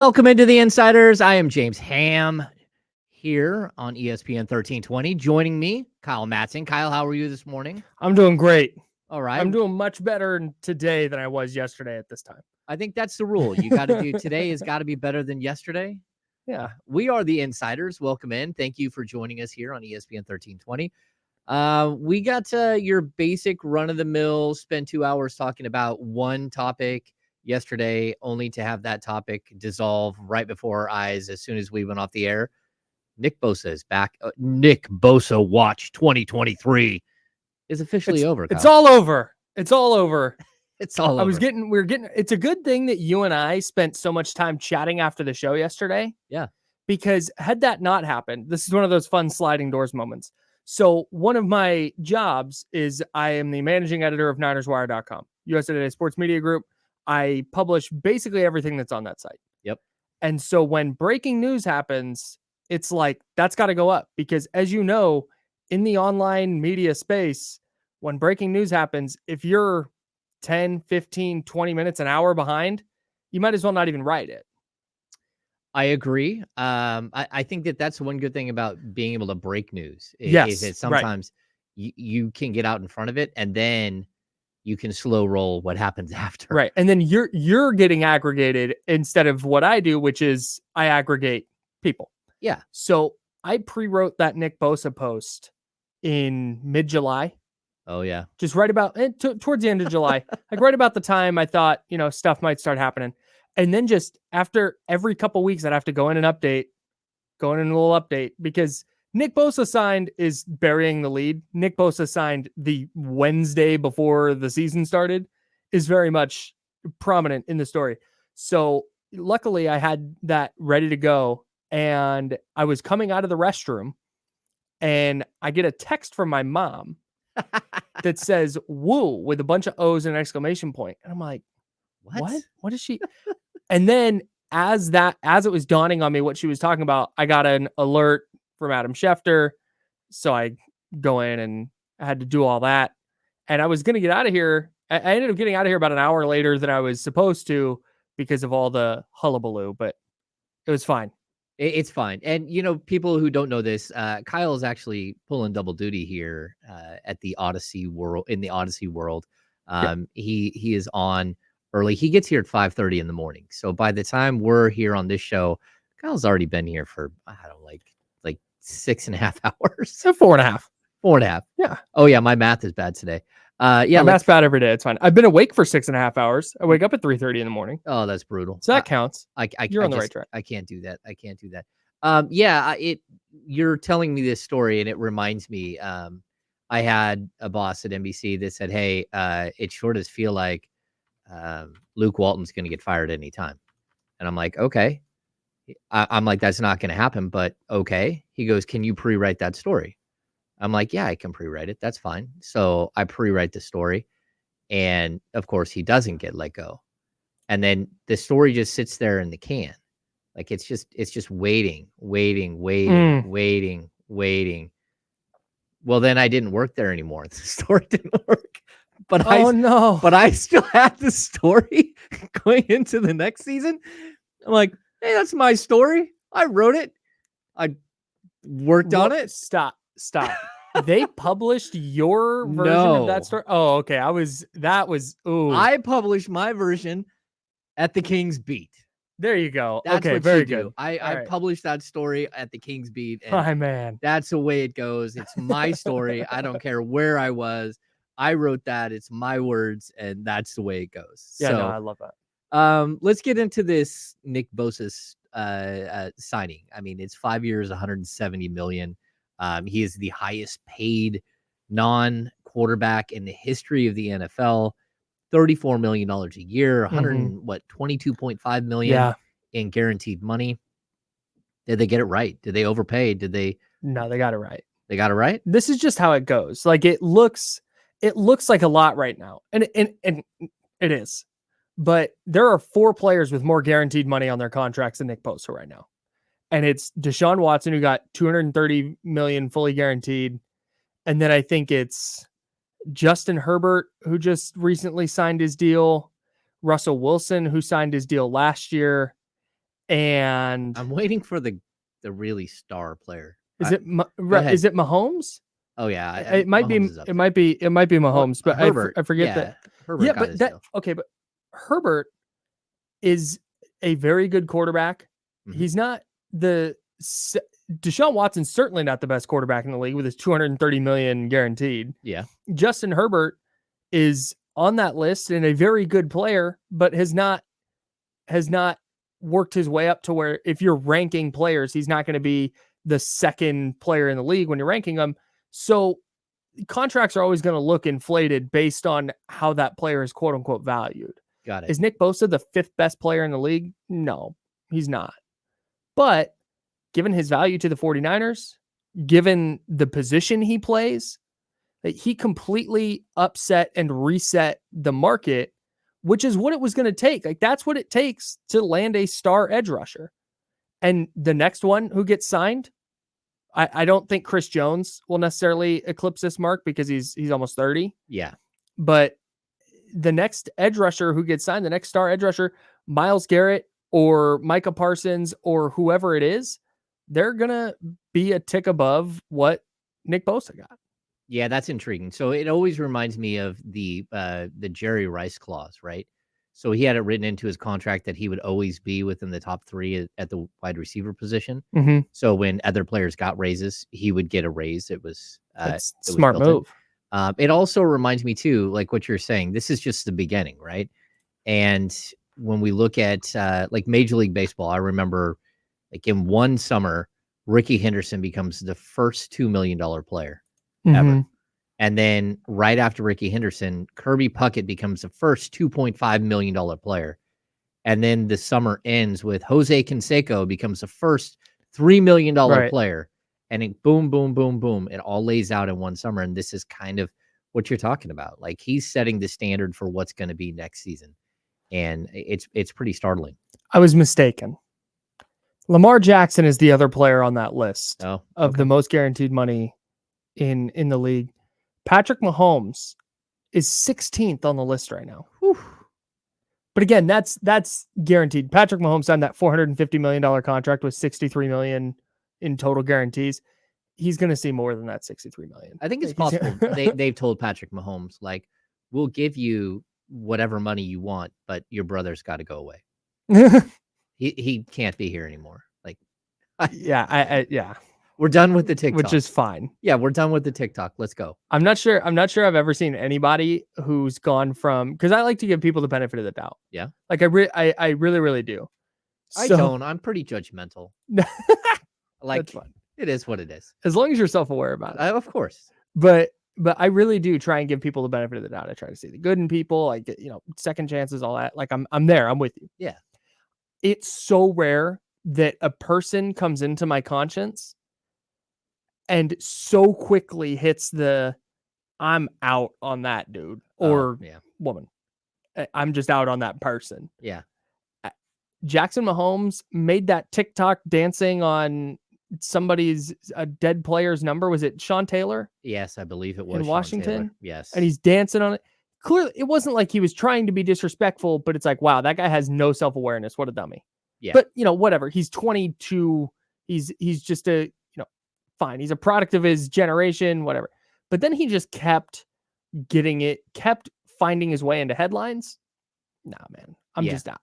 Welcome into the Insiders. I am James Ham here on ESPN 1320. Joining me, Kyle Matson. Kyle, how are you this morning? I'm doing great. All right. I'm doing much better today than I was yesterday at this time. I think that's the rule. You got to do today has got to be better than yesterday. Yeah. We are the Insiders. Welcome in. Thank you for joining us here on ESPN 1320. We got your basic run-of-the-mill, spend 2 hours talking about one topic yesterday, only to have that topic dissolve right before our eyes as soon as we went off the air. Nick Bosa is back. Nick Bosa Watch 2023 is officially over. It's all over. It's all over. It's all over. It's a good thing that you and I spent so much time chatting after the show yesterday. Yeah. Because had that not happened, this is one of those fun sliding doors moments. So one of my jobs is I am the managing editor of NinersWire.com, USA Today Sports Media Group. I publish basically everything that's on that site. Yep. And so when breaking news happens, it's like, that's got to go up because as you know, in the online media space, when breaking news happens, if you're 10, 15, 20 minutes, an hour behind, you might as well not even write it. I agree. I think that's one good thing about being able to break news. Yes, Is that sometimes you can get out in front of it and then you can slow roll what happens after. Right. And then you're getting aggregated instead of what I do, which is I aggregate people. Yeah. So I pre-wrote that Nick Bosa post in mid-July. Oh, yeah. Just right about towards the end of July. Like right about the time I thought, stuff might start happening. And then just after every couple weeks, I'd have to go in a little update because Nick Bosa signed is burying the lead. Nick Bosa signed the Wednesday before the season started is very much prominent in the story. So luckily I had that ready to go and I was coming out of the restroom and I get a text from my mom that says woo with a bunch of O's and an exclamation point. And I'm like, what is she? And then as it was dawning on me what she was talking about, I got an alert from Adam Schefter. So I go in and I had to do all that. And I was going to get out of here. I ended up getting out of here about an hour later than I was supposed to because of all the hullabaloo, but it was fine. It's fine. And, people who don't know this, Kyle is actually pulling double duty here at the Odyssey world, in the Odyssey world. He is on early. He gets here at 5:30 in the morning. So by the time we're here on this show, Kyle's already been here for, I don't know, like 6.5 hours. 4.5. 4.5. Yeah. Oh yeah. My math is bad today. My math's bad every day. It's fine. I've been awake for 6.5 hours. I wake up at 3:30 in the morning. Oh, that's brutal. So that counts. You're on the right track. I can't do that. You're telling me this story and it reminds me, I had a boss at NBC that said, hey, it sure does feel like Luke Walton's going to get fired anytime. And I'm like, okay. I'm like, that's not going to happen, but okay. He goes, can you pre-write that story? I'm like, yeah, I can pre-write it. That's fine. So I pre-write the story. And of course he doesn't get let go. And then the story just sits there in the can. Like it's just waiting. Well, then I didn't work there anymore. The story didn't work. But I still had the story going into the next season. I'm like, hey, that's my story. I wrote it. I worked on it. Stop. They published your version of that story? Oh, okay. I published my version at the King's Beat. There you go. That's okay, what very you do. good. I published that story at the King's Beat. And my man. That's the way it goes. It's my story. I don't care where I was. I wrote that. It's my words, and that's the way it goes. Yeah, so, I love that. Let's get into this Nick Bosa's signing. I mean, it's 5 years, $170 million. He is the highest paid non-quarterback in the history of the NFL. $34 million a year, $22.5 million in guaranteed money. Did they get it right? Did they overpay? No, they got it right. They got it right. This is just how it goes. Like it looks like a lot right now. And it is. But there are 4 players with more guaranteed money on their contracts than Nick Bosa right now. And it's Deshaun Watson, who got $230 million fully guaranteed. And then I think it's Justin Herbert, who just recently signed his deal. Russell Wilson, who signed his deal last year. And I'm waiting for the really star player. is it ahead. is it Mahomes? Oh yeah, It might Mahomes be. is up It there. might be. It might be Mahomes, but Herbert. I forget that. Herbert Yeah, got but his that fill. okay. But Herbert is a very good quarterback. Mhm. He's not the Deshaun Watson's certainly not the best quarterback in the league with his $230 million guaranteed. Yeah. Justin Herbert is on that list and a very good player, but has not worked his way up to where if you're ranking players, he's not going to be the second player in the league when you're ranking them. So contracts are always going to look inflated based on how that player is quote unquote valued. Got it. Is Nick Bosa the 5th best player in the league? No, he's not. But given his value to the 49ers, given the position he plays, that he completely upset and reset the market, which is what it was going to take. Like that's what it takes to land a star edge rusher. And the next one who gets signed, I don't think Chris Jones will necessarily eclipse this mark because he's almost 30. Yeah. But the next edge rusher who gets signed, the next star edge rusher, Myles Garrett or Micah Parsons or whoever it is, they're going to be a tick above what Nick Bosa got. Yeah, that's intriguing. So it always reminds me of the Jerry Rice clause, right? So he had it written into his contract that he would always be within the top 3 at the wide receiver position. Mm-hmm. So when other players got raises, he would get a raise. It was smart move. It also reminds me too, like what you're saying, this is just the beginning, right? And when we look at like Major League Baseball, I remember like in one summer, Ricky Henderson becomes the first $2 million player ever. And then right after Ricky Henderson, Kirby Puckett becomes the first $2.5 million player. And then the summer ends with Jose Canseco becomes the first $3 million player. And it boom, boom, boom, boom. It all lays out in one summer. And this is kind of what you're talking about. Like he's setting the standard for what's going to be next season. And it's pretty startling. I was mistaken. Lamar Jackson is the other player on that list of the most guaranteed money in the league. Patrick Mahomes is 16th on the list right now. Whew. But again, that's guaranteed. Patrick Mahomes signed that $450 million contract with $63 million in total guarantees. He's going to see more than that $63 million. I think it's possible. They've told Patrick Mahomes, like, we'll give you whatever money you want, but your brother's got to go away. He can't be here anymore. Like, yeah. We're done with the TikTok, which is fine. Yeah, we're done with the TikTok. Let's go. I'm not sure I've ever seen anybody who's gone from, because I like to give people the benefit of the doubt. Yeah, like I really do. I don't. I'm pretty judgmental. Like, that's fun. It is what it is. As long as you're self-aware about it, of course. But I really do try and give people the benefit of the doubt. I try to see the good in people, like, second chances, all that. Like I'm there. I'm with you. Yeah. It's so rare that a person comes into my conscience and so quickly hits the I'm out on that dude or woman. I'm just out on that person. Yeah. Jackson Mahomes made that TikTok dancing on somebody's a dead player's number. Was it Sean Taylor? Yes, I believe it was in Washington. Yes. And he's dancing on it. Clearly, it wasn't like he was trying to be disrespectful, but it's like, wow, that guy has no self-awareness. What a dummy. Yeah. But, whatever. He's 22. He's just fine. He's a product of his generation, whatever. But then he just kept finding his way into headlines. Nah, man. I'm just out.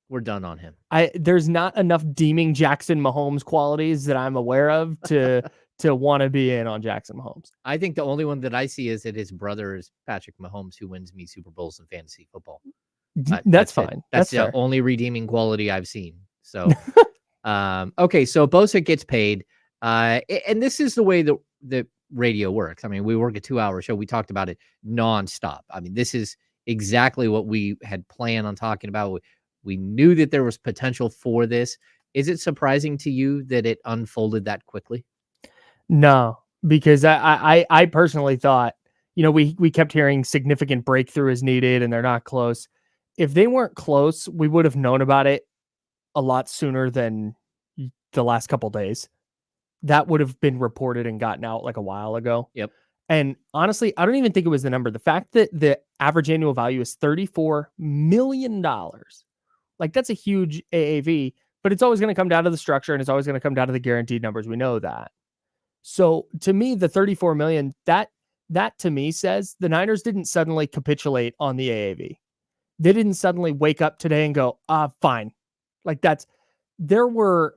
We're done on him. There's not enough deeming Jackson Mahomes qualities that I'm aware of to want to be in on Jackson Mahomes. I think the only one that I see is that his brother is Patrick Mahomes, who wins me Super Bowls in fantasy football. That's fine. That's the only redeeming quality I've seen. So, okay. So Bosa gets paid. And this is the way that radio works. I mean, we work a 2-hour show. We talked about it nonstop. I mean, this is exactly what we had planned on talking about. We knew that there was potential for this. Is it surprising to you that it unfolded that quickly? No, because I personally thought, we kept hearing significant breakthrough is needed and they're not close. If they weren't close, we would have known about it a lot sooner than the last couple days. That would have been reported and gotten out like a while ago. Yep. And honestly, I don't even think it was the number. The fact that the average annual value is $34 million Like, that's a huge AAV, but it's always going to come down to the structure, and it's always going to come down to the guaranteed numbers. We know that. So to me, the 34 million, that to me says the Niners didn't suddenly capitulate on the AAV. They didn't suddenly wake up today and go, fine. Like, there were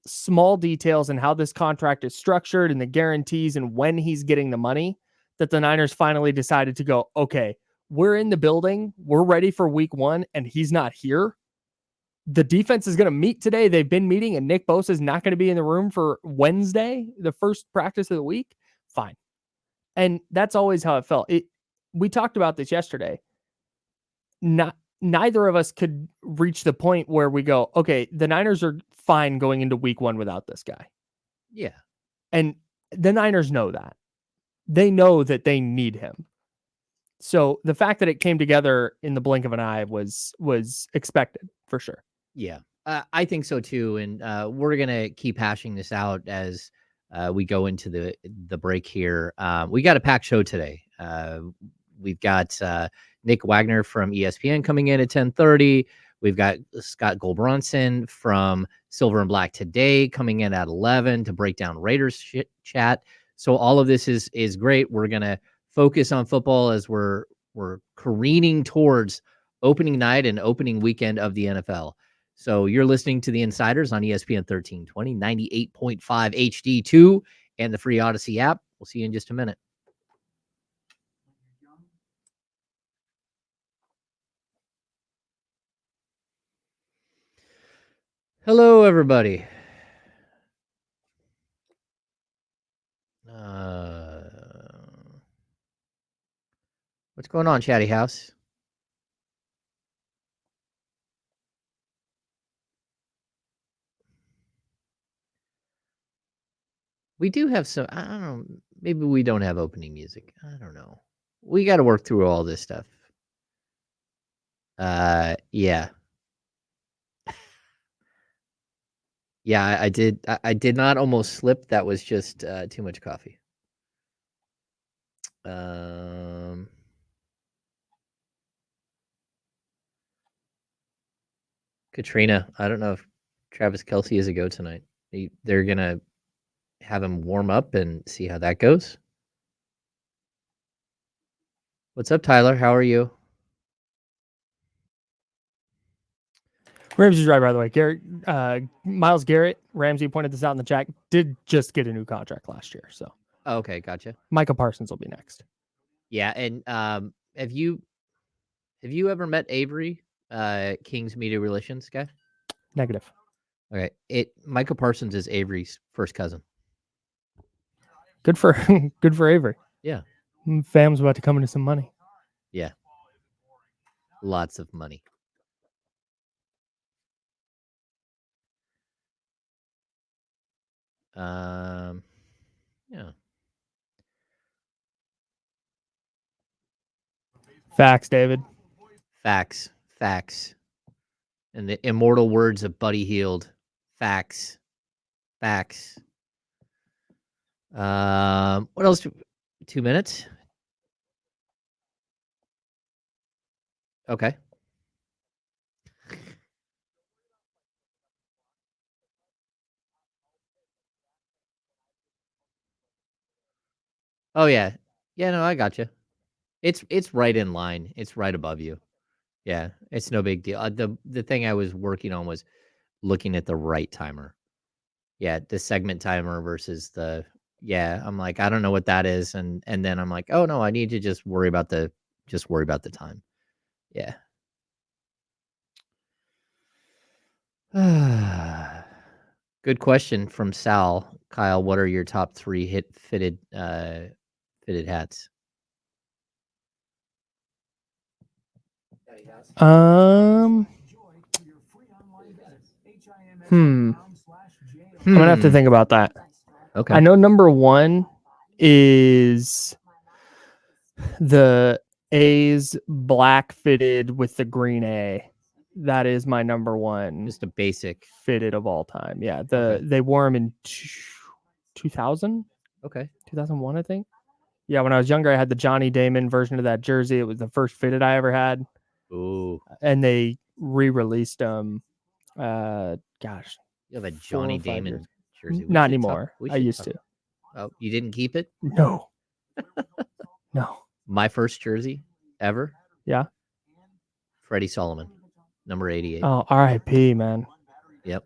small details in how this contract is structured and the guarantees and when he's getting the money that the Niners finally decided to go, okay, we're in the building, we're ready for week 1, and he's not here. The defense is going to meet today. They've been meeting, and Nick Bosa is not going to be in the room for Wednesday, the first practice of the week. Fine. And that's always how it felt. We talked about this yesterday. Neither of us could reach the point where we go, okay, the Niners are fine going into week 1 without this guy. Yeah. And the Niners know that. They know that they need him. So the fact that it came together in the blink of an eye was expected for sure. Yeah, I think so too. And we're going to keep hashing this out as we go into the break here. We got a packed show today. We've got Nick Wagner from ESPN coming in at 10:30. We've got Scott Goldbronson from Silver and Black Today coming in at 11 to break down Raiders chat. So all of this is great. We're going to focus on football as we're careening towards opening night and opening weekend of the NFL. So you're listening to The Insiders on ESPN 1320, 98.5 HD2, and the free Odyssey app. We'll see you in just a minute. Hello, everybody. What's going on, Chatty House? We do have some, I don't know, maybe we don't have opening music. I don't know. We got to work through all this stuff. Yeah. Yeah, I did. I did not almost slip. That was just too much coffee. Katrina, I don't know if Travis Kelce is a go tonight. They're going to have him warm up and see how that goes. What's up, Tyler? How are you? Ramsey's right, by the way. Garrett, Myles Garrett, Ramsey pointed this out in the chat, did just get a new contract last year. So, okay, gotcha. Micah Parsons will be next. Yeah, and have you ever met Avery, King's Media Relations guy? Negative. Okay, Micah Parsons is Avery's first cousin. Good for Avery. Yeah, fam's about to come into some money. Yeah, lots of money. Yeah. Facts, David. Facts. And the immortal words of Buddy Hield. Facts. What else? 2 minutes? Okay. Oh, yeah. Yeah, no, I got you. It's right in line. It's right above you. Yeah, it's no big deal. The thing I was working on was looking at the right timer. Yeah, the segment timer versus I'm like, I don't know what that is. And then I'm like, oh no, I need to just worry about the time. Yeah. Good question from Sal. Kyle, what are your top 3 fitted hats? I'm gonna have to think about that. Okay. I know number 1 is the A's black fitted with the green A. That is my number 1. Just a basic fitted of all time. Yeah, they wore them in 2000. Okay. 2001, I think. Yeah, when I was younger, I had the Johnny Damon version of that jersey. It was the first fitted I ever had. Ooh. And they re-released them. Gosh, You have a 4 Johnny or 5 years. Damon jersey. Not anymore. I used to. Oh, you didn't keep it? No. No. My first jersey ever? Yeah. Freddie Solomon, number 88. Oh, R.I.P., man. Yep.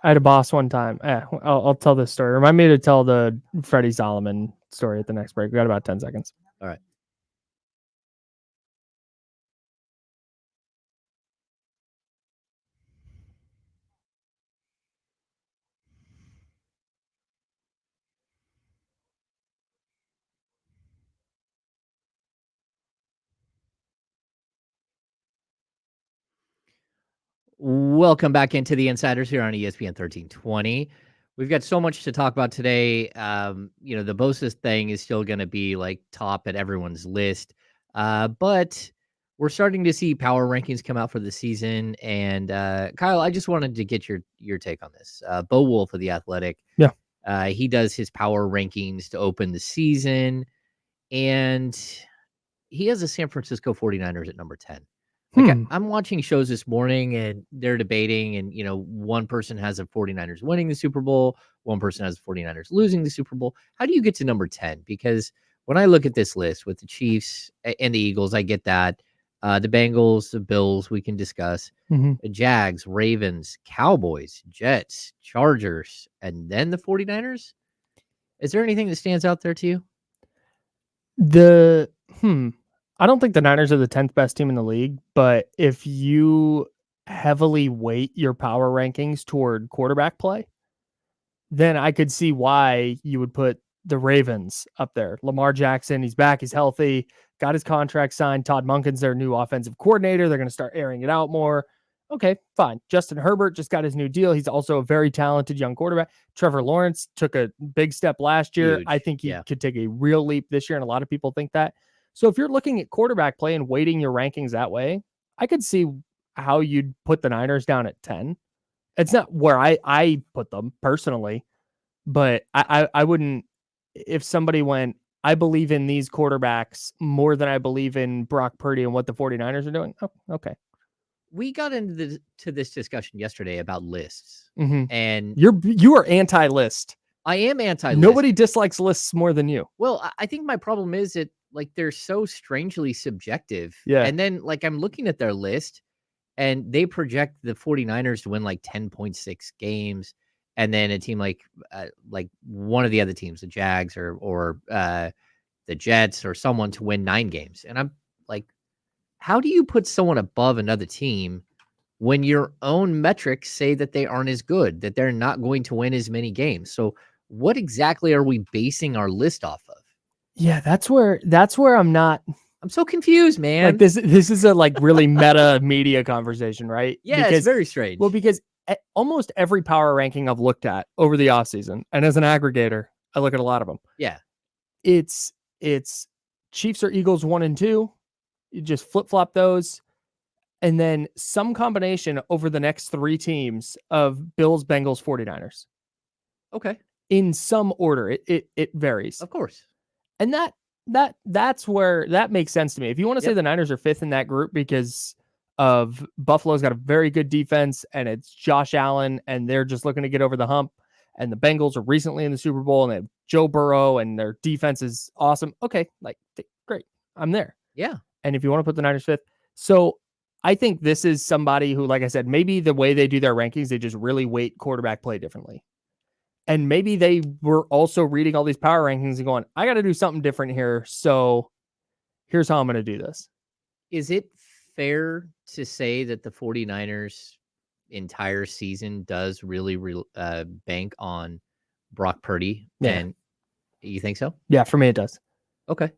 I had a boss one time. I'll tell this story. Remind me to tell the Freddie Solomon story at the next break. We got about 10 seconds. All right. Welcome back into the Insiders here on ESPN 1320. We've got so much to talk about today. The Bosa thing is still going to be like top at everyone's list. But we're starting to see power rankings come out for the season. And Kyle, I just wanted to get your take on this. Bo Wolf of The Athletic. Yeah. He does his power rankings to open the season. And he has the San Francisco 49ers at number 10. Like I'm watching shows this morning and they're debating, and one person has the 49ers winning the Super Bowl, one person has the 49ers losing the Super Bowl. How do you get to number 10? Because when I look at this list with the Chiefs and the Eagles, I get that. The Bengals, the Bills, we can discuss. The Jags, Ravens, Cowboys, Jets, Chargers, and then the 49ers. Is there anything that stands out there to you? I don't think the Niners are the 10th best team in the league, but if you heavily weight your power rankings toward quarterback play, then I could see why you would put the Ravens up there. Lamar Jackson, he's back, he's healthy, got his contract signed. Todd Monken's their new offensive coordinator. They're going to start airing it out more. Okay, fine. Justin Herbert just got his new deal. He's also a very talented young quarterback. Trevor Lawrence took a big step last year. Huge. I think he could take a real leap this year, and a lot of people think that. So if you're looking at quarterback play and weighting your rankings that way, I could see how you'd put the Niners down at 10. It's not where I put them personally, but I wouldn't, if somebody went, I believe in these quarterbacks more than I believe in Brock Purdy and what the 49ers are doing. Oh, okay. We got into this discussion yesterday about lists, and you are anti-list. I am anti-list. Nobody dislikes lists more than you. Well, I think my problem is that they're so strangely subjective. Yeah. And then I'm looking at their list, and they project the 49ers to win 10.6 games, and then a team like one of the other teams, the Jags or the Jets or someone, to win 9 games. And I'm like, how do you put someone above another team when your own metrics say that they aren't as good, that they're not going to win as many games? So what exactly are we basing our list off of? Yeah, that's where I'm so confused, man. This is a really meta media conversation, right? Yeah, because it's very strange. Well, because almost every power ranking I've looked at over the offseason, and as an aggregator, I look at a lot of them. Yeah. It's Chiefs or Eagles 1 and 2. You just flip-flop those. And then some combination over the next 3 teams of Bills, Bengals, 49ers. Okay. In some order. It varies. Of course. And that's where that makes sense to me. If you want to say the Niners are 5th in that group because of Buffalo's got a very good defense and it's Josh Allen and they're just looking to get over the hump, and the Bengals are recently in the Super Bowl and they have Joe Burrow and their defense is awesome. Okay, great. I'm there. Yeah. And if you want to put the Niners 5th. So I think this is somebody who, like I said, maybe the way they do their rankings, they just really weight quarterback play differently. And maybe they were also reading all these power rankings and going, I got to do something different here. So here's how I'm going to do this. Is it fair to say that the 49ers entire season does really bank on Brock Purdy? Yeah. And you think so? Yeah, for me it does. Okay.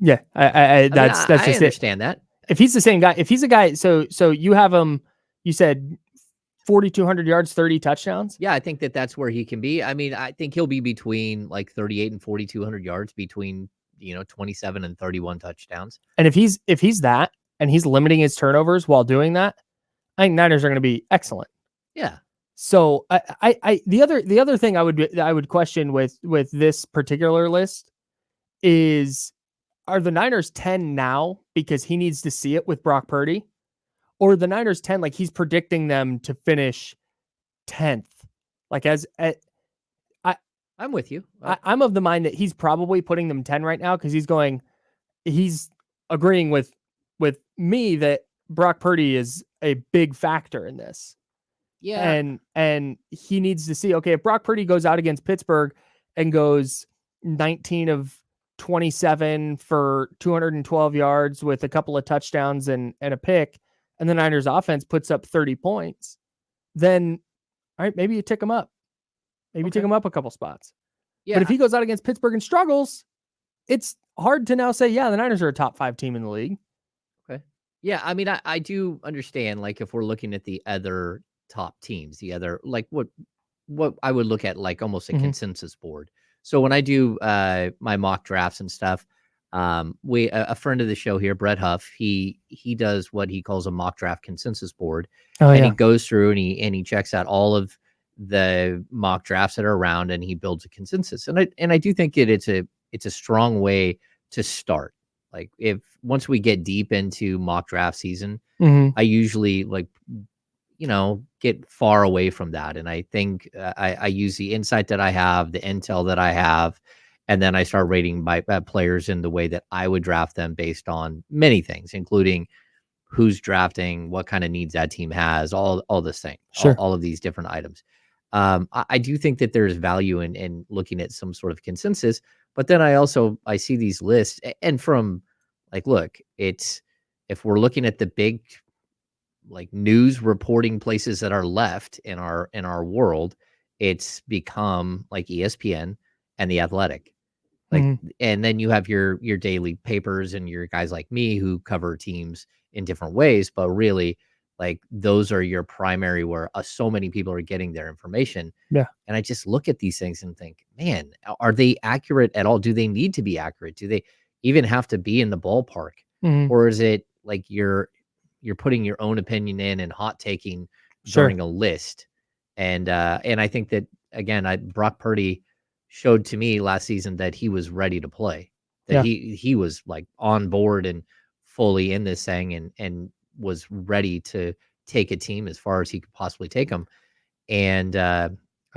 Yeah, I just understand that. If he's the same guy, if he's a guy, so you have him, you said 4,200 yards, 30 touchdowns. Yeah, I think that's where he can be. I mean, I think he'll be between 38 and 4,200 yards, between 27 and 31 touchdowns. And if he's that, and he's limiting his turnovers while doing that, I think Niners are going to be excellent. Yeah. So the other thing I would question with this particular list is, are the Niners 10 now because he needs to see it with Brock Purdy? or the Niners 10, like he's predicting them to finish 10th. Like I'm with you. I'm of the mind that he's probably putting them 10 right now because he's agreeing with me that Brock Purdy is a big factor in this. Yeah. And he needs to see, okay, if Brock Purdy goes out against Pittsburgh and goes 19 of 27 for 212 yards with a couple of touchdowns and a pick, and the Niners offense puts up 30 points, then all right, maybe you tick him up. Maybe tick him up a couple spots. Yeah. But if he goes out against Pittsburgh and struggles, it's hard to now say, yeah, the Niners are a top 5 team in the league. Okay. Yeah, I mean, I do understand, like, if we're looking at the other top teams, the other, like, what I would look at, like, almost a consensus board. So when I do my mock drafts and stuff, a friend of the show here, Brett Huff, he does what he calls a mock draft consensus board, and he goes through and he checks out all of the mock drafts that are around, and he builds a consensus. And I do think it's a strong way to start. Like, if once we get deep into mock draft season, I usually, like, get far away from that. And I think I use the insight that I have, the intel that I have, and then I start rating my players in the way that I would draft them based on many things, including who's drafting, what kind of needs that team has, all this thing, all of these different items. I do think that there's value in looking at some sort of consensus, but then I see these lists, and from, like, look, it's, if we're looking at the big, like, news reporting places that are left in our world, it's become like ESPN and The Athletic. Like, and then you have your daily papers and your guys like me who cover teams in different ways, but really, like, those are your primary where so many people are getting their information. Yeah. And I just look at these things and think, man, are they accurate at all? Do they need to be accurate? Do they even have to be in the ballpark? Or is it like you're putting your own opinion in and hot taking during a list? And I think that, again, Brock Purdy showed to me last season that he was ready to play, that he was, like, on board and fully in this thing, and was ready to take a team as far as he could possibly take them. And I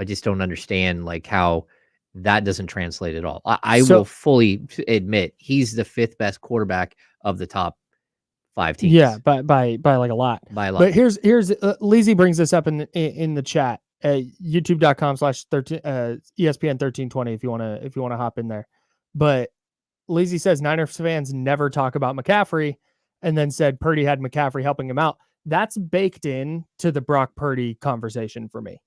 just don't understand, like, how that doesn't translate at all. I will fully admit he's the 5th best quarterback of the top 5 teams. Yeah, by like a lot. By a lot. But here's Lizzie brings this up in the chat at youtube.com/ESPN 1320 if you want to hop in there. But Lizzie says Niners fans never talk about McCaffrey, and then said Purdy had McCaffrey helping him out. That's baked in to the Brock Purdy conversation for me.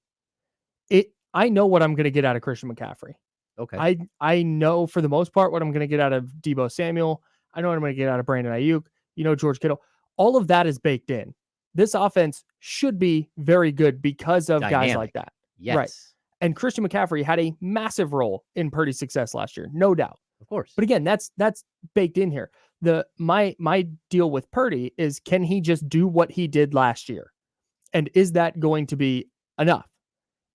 I know what I'm going to get out of Christian McCaffrey. Okay. I know for the most part what I'm going to get out of Deebo Samuel. I know what I'm going to get out of Brandon Ayuk. George Kittle. All of that is baked in. This offense should be very good because of guys like that. Yes. Right. And Christian McCaffrey had a massive role in Purdy's success last year, no doubt. Of course. But again, that's baked in here. My deal with Purdy is, can he just do what he did last year? And is that going to be enough?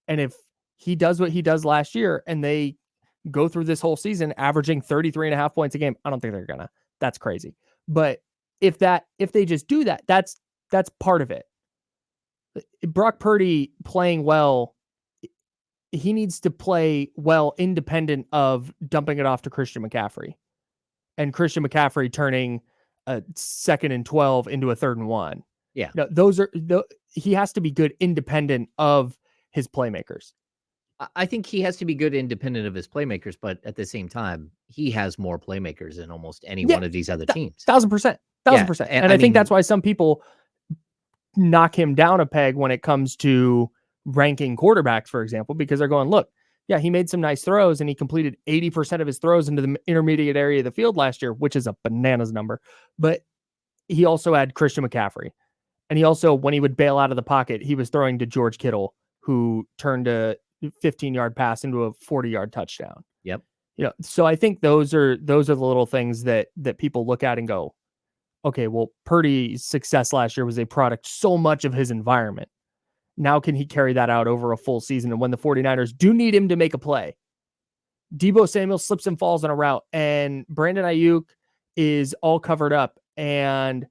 And if he does what he does last year and they go through this whole season averaging 33.5 points a game, I don't think they're gonna. That's crazy. But if they just do that, that's part of it. Brock Purdy playing well, he needs to play well independent of dumping it off to Christian McCaffrey, and Christian McCaffrey turning a 2nd and 12 into a 3rd and 1. Yeah. No, he has to be good independent of his playmakers. I think he has to be good independent of his playmakers, but at the same time, he has more playmakers than almost any one of these other teams. 1,000%. And I think that's why some people knock him down a peg when it comes to ranking quarterbacks, for example, because they're going, look, yeah, he made some nice throws and he completed 80% of his throws into the intermediate area of the field last year, which is a bananas number. But he also had Christian McCaffrey. And he also, when he would bail out of the pocket, he was throwing to George Kittle, who turned a 15-yard pass into a 40-yard touchdown. Yep. So I think those are the little things that people look at and go, okay, well, Purdy's success last year was a product so much of his environment. Now can he carry that out over a full season? And when the 49ers do need him to make a play, Deebo Samuel slips and falls on a route, and Brandon Ayuk is all covered up, and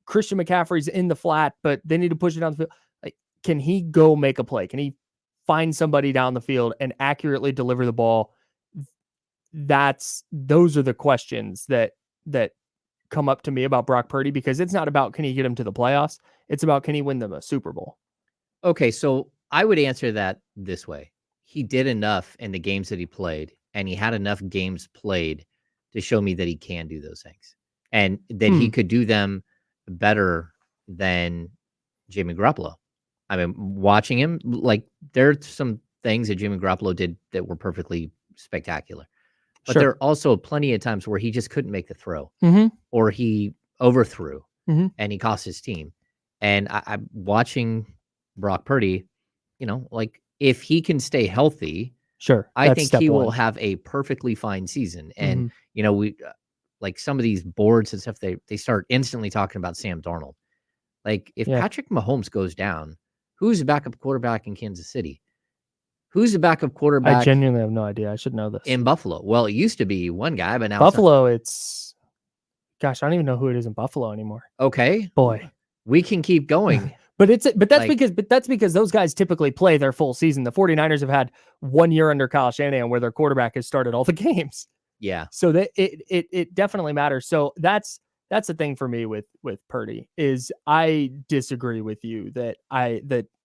Christian McCaffrey's in the flat, but they need to push it down the field. Like, can he go make a play? Can he find somebody down the field and accurately deliver the ball? Those are the questions that come up to me about Brock Purdy, because it's not about can he get him to the playoffs. It's about can he win them a Super Bowl. Okay, so I would answer that this way. He did enough in the games that he played, and he had enough games played to show me that he can do those things and that he could do them better than Jimmy Garoppolo. I mean, watching him, like, there's some things that Jimmy Garoppolo did that were perfectly spectacular. But Sure. there are also plenty of times where he just couldn't make the throw Mm-hmm. or he overthrew Mm-hmm. and he cost his team. And I'm watching Brock Purdy, like, if he can stay healthy, Sure. I That's think step he will one. have a perfectly fine season. And, Mm-hmm. We like some of these boards and stuff, they start instantly talking about Sam Darnold. Like, if Yeah. Patrick Mahomes goes down, who's the backup quarterback in Kansas City? Who's the backup quarterback I genuinely have no idea. I should know this. in Buffalo? Well, it used to be one guy, but now Buffalo, gosh, I don't even know who it is in Buffalo anymore. Okay. Boy. We can keep going. But that's because those guys typically play their full season. The 49ers have had 1 year under Kyle Shanahan where their quarterback has started all the games. Yeah. So that it definitely matters. So that's the thing for me with Purdy is I disagree with you that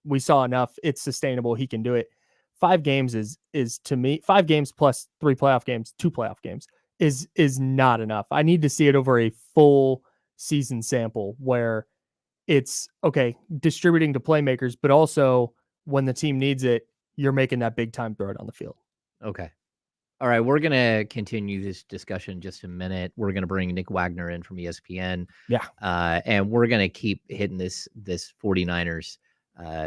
we saw enough. It's sustainable. He can do it. 5 games is to me 5 games plus 3 playoff games, 2 playoff games is not enough. I need to see it over a full season sample where it's okay distributing to playmakers, but also when the team needs it, you're making that big time throw on the field. Okay. All right. We're going to continue this discussion in just a minute. We're going to bring Nick Wagner in from ESPN. Yeah. And we're going to keep hitting this 49ers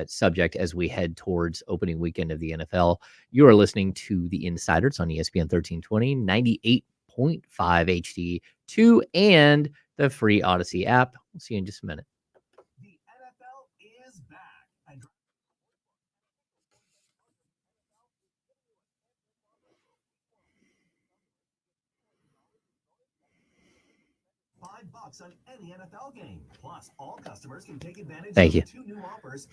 subject as we head towards opening weekend of the NFL. You are listening to The Insiders on ESPN 1320, 98.5 HD2, and the free Odyssey app. We'll see you in just a minute. The NFL is back. $5 on any NFL game. Plus, all customers can take advantage of 2 new offers.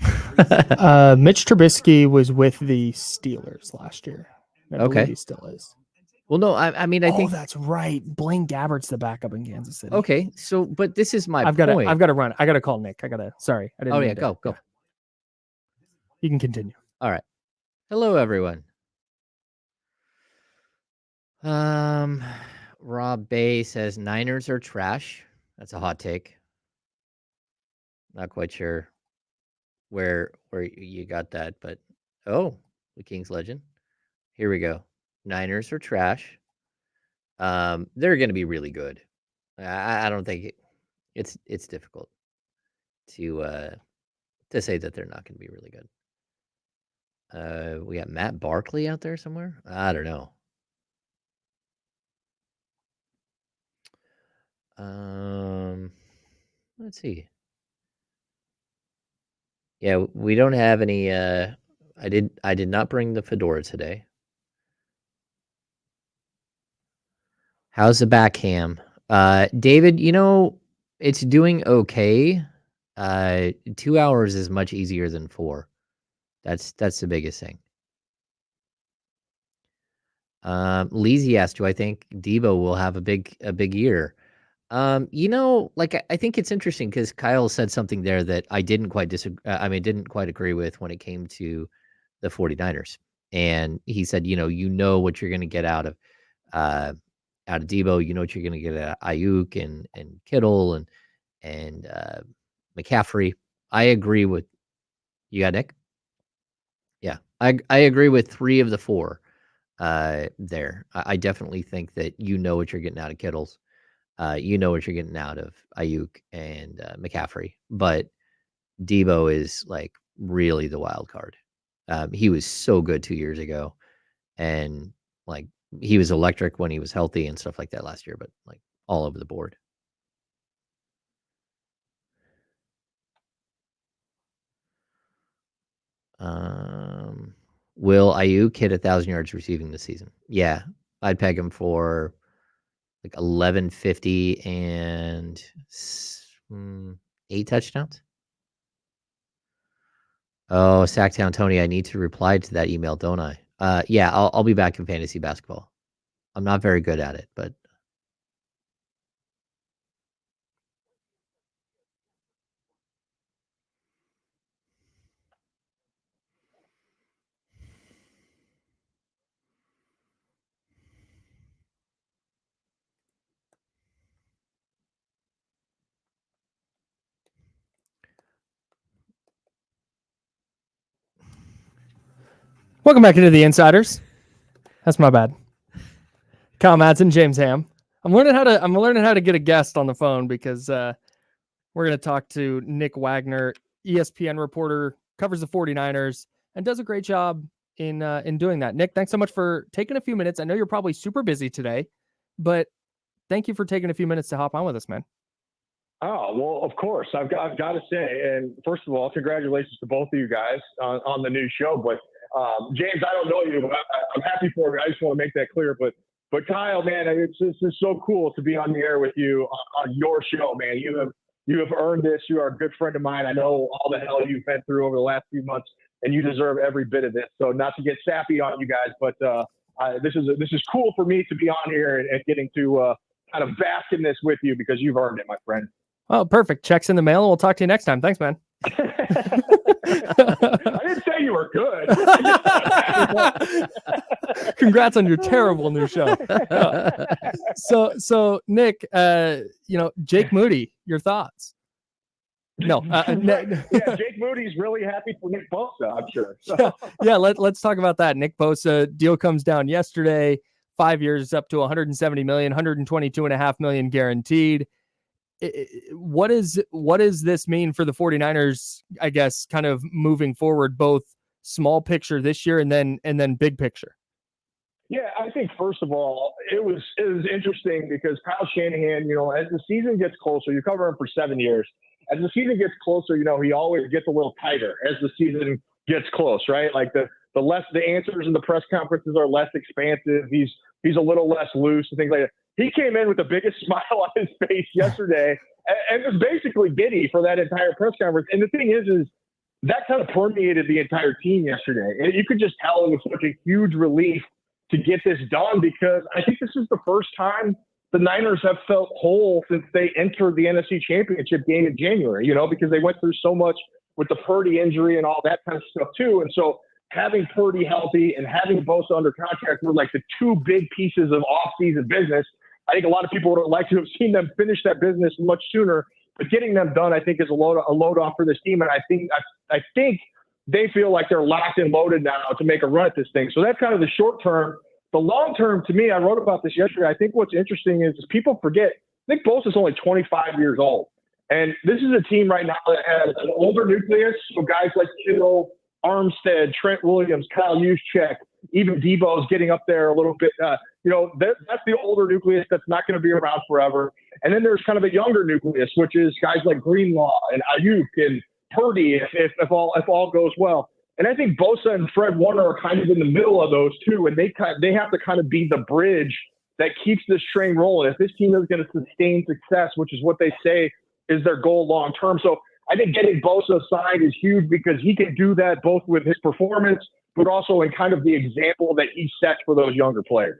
Mitch Trubisky was with the Steelers last year. I believe he still is. Well, no, I mean, I think that's right. Blaine Gabbert's the backup in Kansas City. Okay, so but this is my point. I've got to run. I got to call Nick. Sorry, I didn't. Oh yeah, go. Yeah. You can continue. All right. Hello, everyone. Rob Bay says Niners are trash. That's a hot take. Not quite sure where you got that, but the King's Legend. Here we go. Niners are trash. They're going to be really good. I don't think it's difficult to say that they're not going to be really good. We got Matt Barkley out there somewhere. I don't know. Let's see. Yeah, we don't have any. I did not bring the fedora today. How's the back ham? David, it's doing okay. 2 hours is much easier than 4. That's the biggest thing. Leezy asked, do I think Debo will have a big year? I think it's interesting because Kyle said something there that I didn't quite didn't quite agree with when it came to the 49ers. And he said, you know what you're going to get out of Debo, you know what you're going to get out of Ayuk and Kittle and McCaffrey. I agree with you got Nick. Yeah, I agree with 3 of the 4 there. I definitely think that you know what you're getting out of Kittle's. You know what you're getting out of Ayuk and McCaffrey, but Debo is like really the wild card. He was so good 2 years ago, and like he was electric when he was healthy and stuff like that last year, but like all over the board. Will Ayuk hit 1,000 yards receiving this season? Yeah, I'd peg him for like 1150 and 8 touchdowns? Oh, Sacktown Tony, I need to reply to that email, don't I? Yeah, I'll be back in fantasy basketball. I'm not very good at it, but Welcome back into the Insiders. That's my bad. Kyle Madsen, James Ham. I'm learning how to get a guest on the phone because we're going to talk to Nick Wagner, ESPN reporter, covers the 49ers, and does a great job in doing that. Nick, thanks so much for taking a few minutes. I know you're probably super busy today, but thank you for taking a few minutes to hop on with us, man. Oh, well, of course. I've got to say, and first of all, congratulations to both of you guys on the new show. But James, I don't know you, but I'm happy for you. I just want to make that clear. But Kyle, man, it's so cool to be on the air with you on your show, man. You have earned this. You are a good friend of mine. I know all the hell you've been through over the last few months, and you deserve every bit of this. So not to get sappy on you guys, but this is cool for me to be on here and getting to kind of bask in this with you because you've earned it, my friend. Oh, perfect. Checks in the mail, and we'll talk to you next time. Thanks, man. I didn't say you were good. Congrats on your terrible new show. So Nick, Jake Moody, your thoughts? No, yeah, Jake Moody's really happy for Nick Bosa, I'm sure. So. Yeah. Let's talk about that. Nick Bosa deal comes down yesterday. 5 years up to 170 million, 122.5 million guaranteed. What does this mean for the 49ers, I guess, kind of moving forward, both small picture this year and then big picture? Yeah, I think first of all, it was interesting because Kyle Shanahan, as the season gets closer, you cover him for 7 years. As the season gets closer, he always gets a little tighter as the season gets close, right? Like the answers in the press conferences are less expansive. He's a little less loose and things like that. He came in with the biggest smile on his face yesterday and was basically giddy for that entire press conference. And the thing is that kind of permeated the entire team yesterday. And you could just tell it was such a huge relief to get this done because I think this is the first time the Niners have felt whole since they entered the NFC Championship game in January, because they went through so much with the Purdy injury and all that kind of stuff too. And so having Purdy healthy and having Bosa under contract were like the two big pieces of off-season business. I think a lot of people would have liked to have seen them finish that business much sooner, but getting them done, I think, is a load off for this team. And I think they feel like they're locked and loaded now to make a run at this thing. So that's kind of the short term. The long term, to me, I wrote about this yesterday. I think what's interesting is people forget Nick Bosa is only 25 years old. And this is a team right now that has an older nucleus. So guys like Kittle, Armstead, Trent Williams, Kyle Juszczyk, even Debo's getting up there a little bit. That's the older nucleus that's not going to be around forever. And then there's kind of a younger nucleus, which is guys like Greenlaw and Ayuk and Purdy, if all goes well. And I think Bosa and Fred Warner are kind of in the middle of those two, and they have to kind of be the bridge that keeps this train rolling. If this team is going to sustain success, which is what they say is their goal long term. So I think getting Bosa signed is huge because he can do that both with his performance, but also in kind of the example that he sets for those younger players.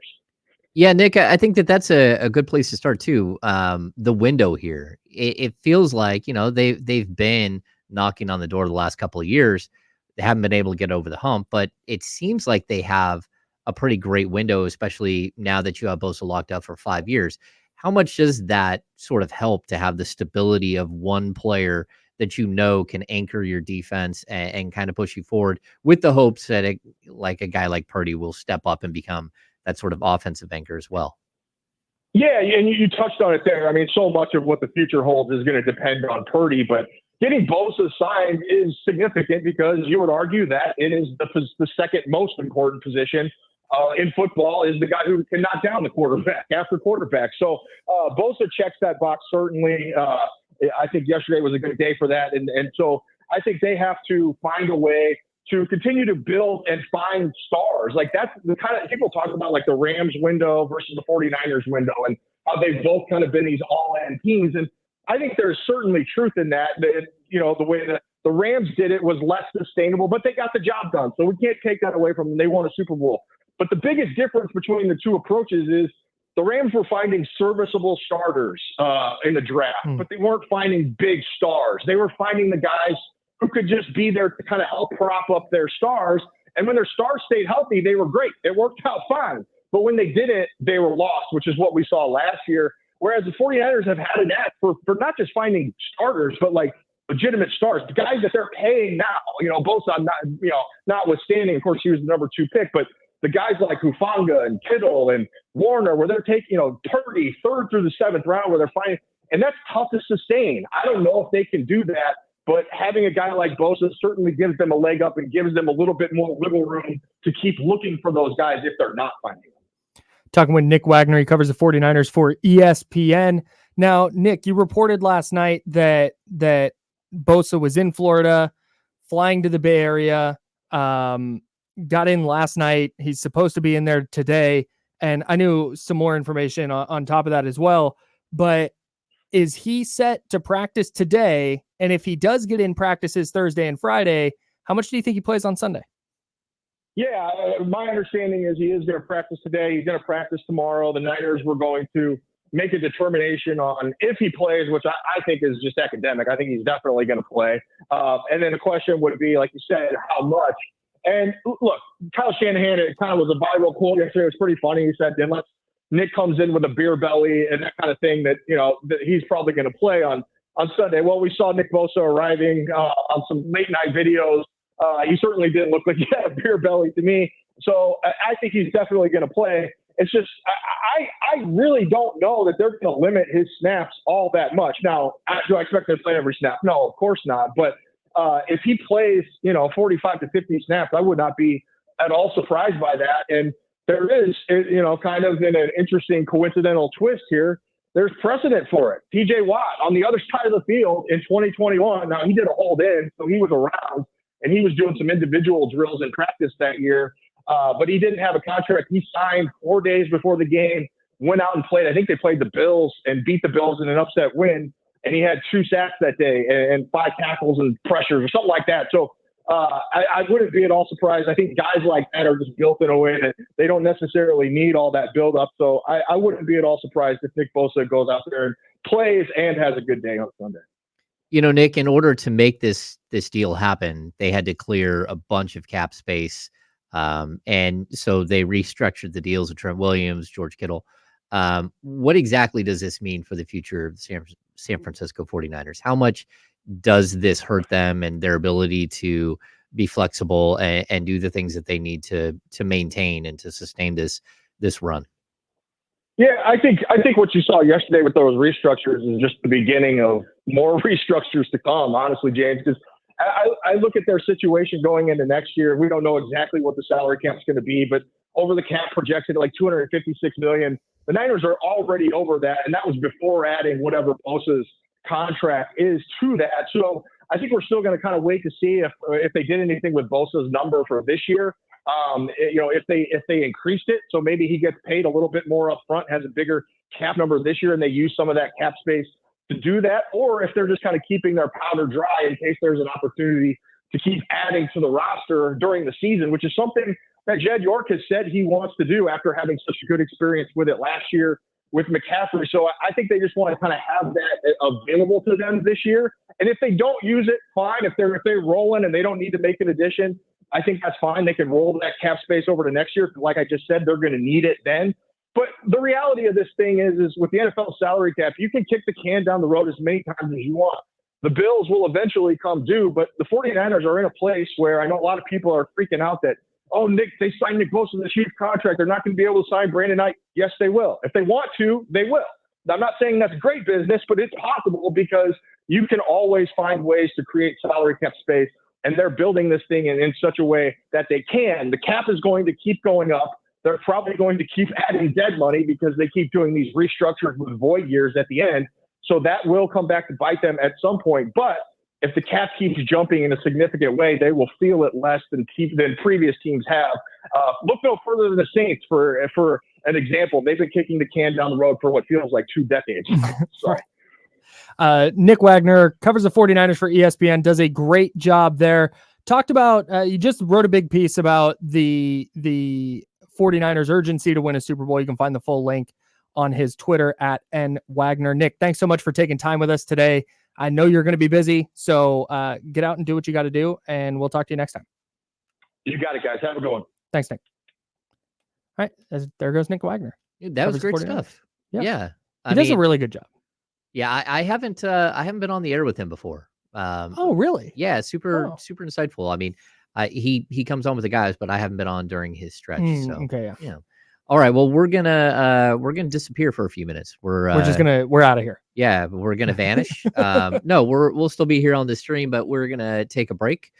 Yeah, Nick, I think that's a good place to start too. The window here, it feels like, they've been knocking on the door the last couple of years. They haven't been able to get over the hump, but it seems like they have a pretty great window, especially now that you have Bosa locked up for 5 years. How much does that sort of help to have the stability of one player that can anchor your defense and kind of push you forward with the hopes that a guy like Purdy will step up and become that sort of offensive anchor as well? Yeah, and you touched on it there. I mean, so much of what the future holds is going to depend on Purdy, but getting Bosa signed is significant because you would argue that it is the second most important position in football is the guy who can knock down the quarterback after quarterback. So Bosa checks that box certainly. I think yesterday was a good day for that. And so I think they have to find a way to continue to build and find stars. Like that's the kind of people talk about like the Rams window versus the 49ers window and how they've both kind of been these all-in teams. And I think there's certainly truth in that, the way that the Rams did it was less sustainable, but they got the job done. So we can't take that away from them. They won a Super Bowl. But the biggest difference between the two approaches is the Rams were finding serviceable starters in the draft, but they weren't finding big stars. They were finding the guys who could just be there to kind of help prop up their stars. And when their stars stayed healthy, they were great. It worked out fine. But when they didn't, they were lost, which is what we saw last year. Whereas the 49ers have had a knack for not just finding starters, but like legitimate stars, the guys that they're paying now, Bosa, notwithstanding, of course, he was the number 2 pick, but the guys like Hufanga and Kittle and Warner, where they're taking, Purdy, 3rd through the 7th round, where they're finding, and that's tough to sustain. I don't know if they can do that, but having a guy like Bosa certainly gives them a leg up and gives them a little bit more wiggle room to keep looking for those guys if they're not finding them. Talking with Nick Wagner, he covers the 49ers for ESPN. Now, Nick, you reported last night that Bosa was in Florida, flying to the Bay Area, got in last night. He's supposed to be in there today. And I knew some more information on top of that as well. But is he set to practice today? And if he does get in practices Thursday and Friday, how much do you think he plays on Sunday? Yeah, my understanding is he is going to practice today. He's going to practice tomorrow. The Niners were going to make a determination on if he plays, which I think is just academic. I think he's definitely going to play. And then the question would be, like you said, how much? And look, Kyle Shanahan, it kind of was a viral quote yesterday. It was pretty funny. He said, unless Nick comes in with a beer belly and that kind of thing, that he's probably going to play on Sunday. Well, we saw Nick Bosa arriving on some late night videos. He certainly didn't look like he had a beer belly to me. So I think he's definitely going to play. It's just I really don't know that they're going to limit his snaps all that much. Now, do I expect him to play every snap? No, of course not. But if he plays, 45 to 50 snaps, I would not be at all surprised by that. And there is, kind of in an interesting coincidental twist here, there's precedent for it. TJ Watt on the other side of the field in 2021. Now, he did a hold in, so he was around. And he was doing some individual drills in practice that year, but he didn't have a contract. He signed 4 days before the game, went out and played. I think they played the Bills and beat the Bills in an upset win. And he had 2 sacks that day and 5 tackles and pressures or something like that. So I wouldn't be at all surprised. I think guys like that are just built in a way that they don't necessarily need all that build up. So I wouldn't be at all surprised if Nick Bosa goes out there and plays and has a good day on Sunday. Nick, in order to make this deal happen, they had to clear a bunch of cap space. And so they restructured the deals with Trent Williams, George Kittle. What exactly does this mean for the future of the San Francisco 49ers? How much does this hurt them and their ability to be flexible and do the things that they need to maintain and to sustain this run? Yeah, I think what you saw yesterday with those restructures is just the beginning of more restructures to come, honestly, James, because I look at their situation going into next year. We don't know exactly what the salary cap is going to be, but over the cap projected at like $256 million. The Niners are already over that, and that was before adding whatever Bosa's contract is to that. So I think we're still going to kind of wait to see if they did anything with Bosa's number for this year. If they increased it, so maybe he gets paid a little bit more up front, has a bigger cap number this year, and they use some of that cap space to do that, or if they're just kind of keeping their powder dry in case there's an opportunity to keep adding to the roster during the season, which is something that Jed York has said he wants to do after having such a good experience with it last year with McCaffrey. So I think they just want to kind of have that available to them this year. And if they don't use it, fine. If they're rolling and they don't need to make an addition, I think that's fine. They can roll that cap space over to next year. Like I just said, they're going to need it then. But the reality of this thing is with the NFL salary cap, you can kick the can down the road as many times as you want. The bills will eventually come due, but the 49ers are in a place where I know a lot of people are freaking out that, oh, Nick, they signed Nick Bosa to this huge contract. They're not going to be able to sign Brandon Knight. Yes, they will. If they want to, they will. I'm not saying that's great business, but it's possible because you can always find ways to create salary cap space, and they're building this thing in such a way that they can. The cap is going to keep going up. They're probably going to keep adding dead money because they keep doing these restructures with void years at the end. So that will come back to bite them at some point. But if the cap keeps jumping in a significant way, they will feel it less than previous teams have. Look no further than the Saints for an example. They've been kicking the can down the road for what feels like 2 decades. So. Nick Wagner covers the 49ers for ESPN, does a great job there. Talked about, you just wrote a big piece about the 49ers urgency to win a Super Bowl. You can find the full link on his Twitter at @nwagner. Nick, thanks so much for taking time with us today. I know you're going to be busy, so get out and do what you got to do, and we'll talk to you next time. You got it, guys. Have a good one. Thanks, Nick. All right, there goes Nick Wagner. Dude, that was Covers great 49ers. stuff. Yeah. Yeah. He does a really good job. Yeah, I haven't been on the air with him before. Oh, really? Yeah, super Oh. super insightful. I mean, he comes on with the guys, but I haven't been on during his stretch. So Okay, yeah. All right. Well, we're gonna disappear for a few minutes. We're out of here. Yeah, we're gonna vanish. No, we'll still be here on the stream, but we're gonna take a break.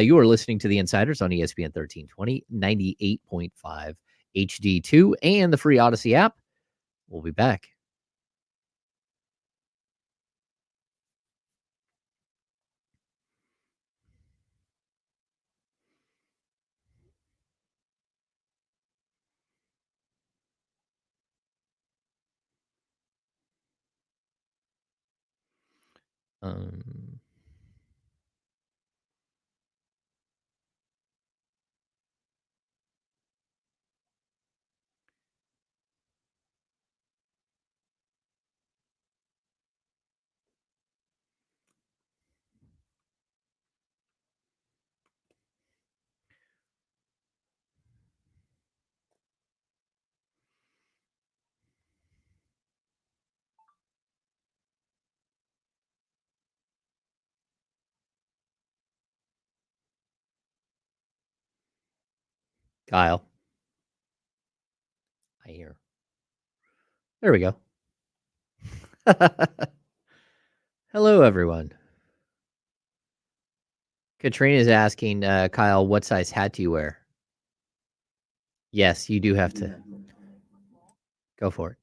You are listening to the Insiders on ESPN 1320, 98.5 HD2, and the free Odyssey app. We'll be back. Kyle. I hear. There we go. Hello, everyone. Katrina's asking, Kyle, what size hat do you wear? Yes, you do have to. Go for it.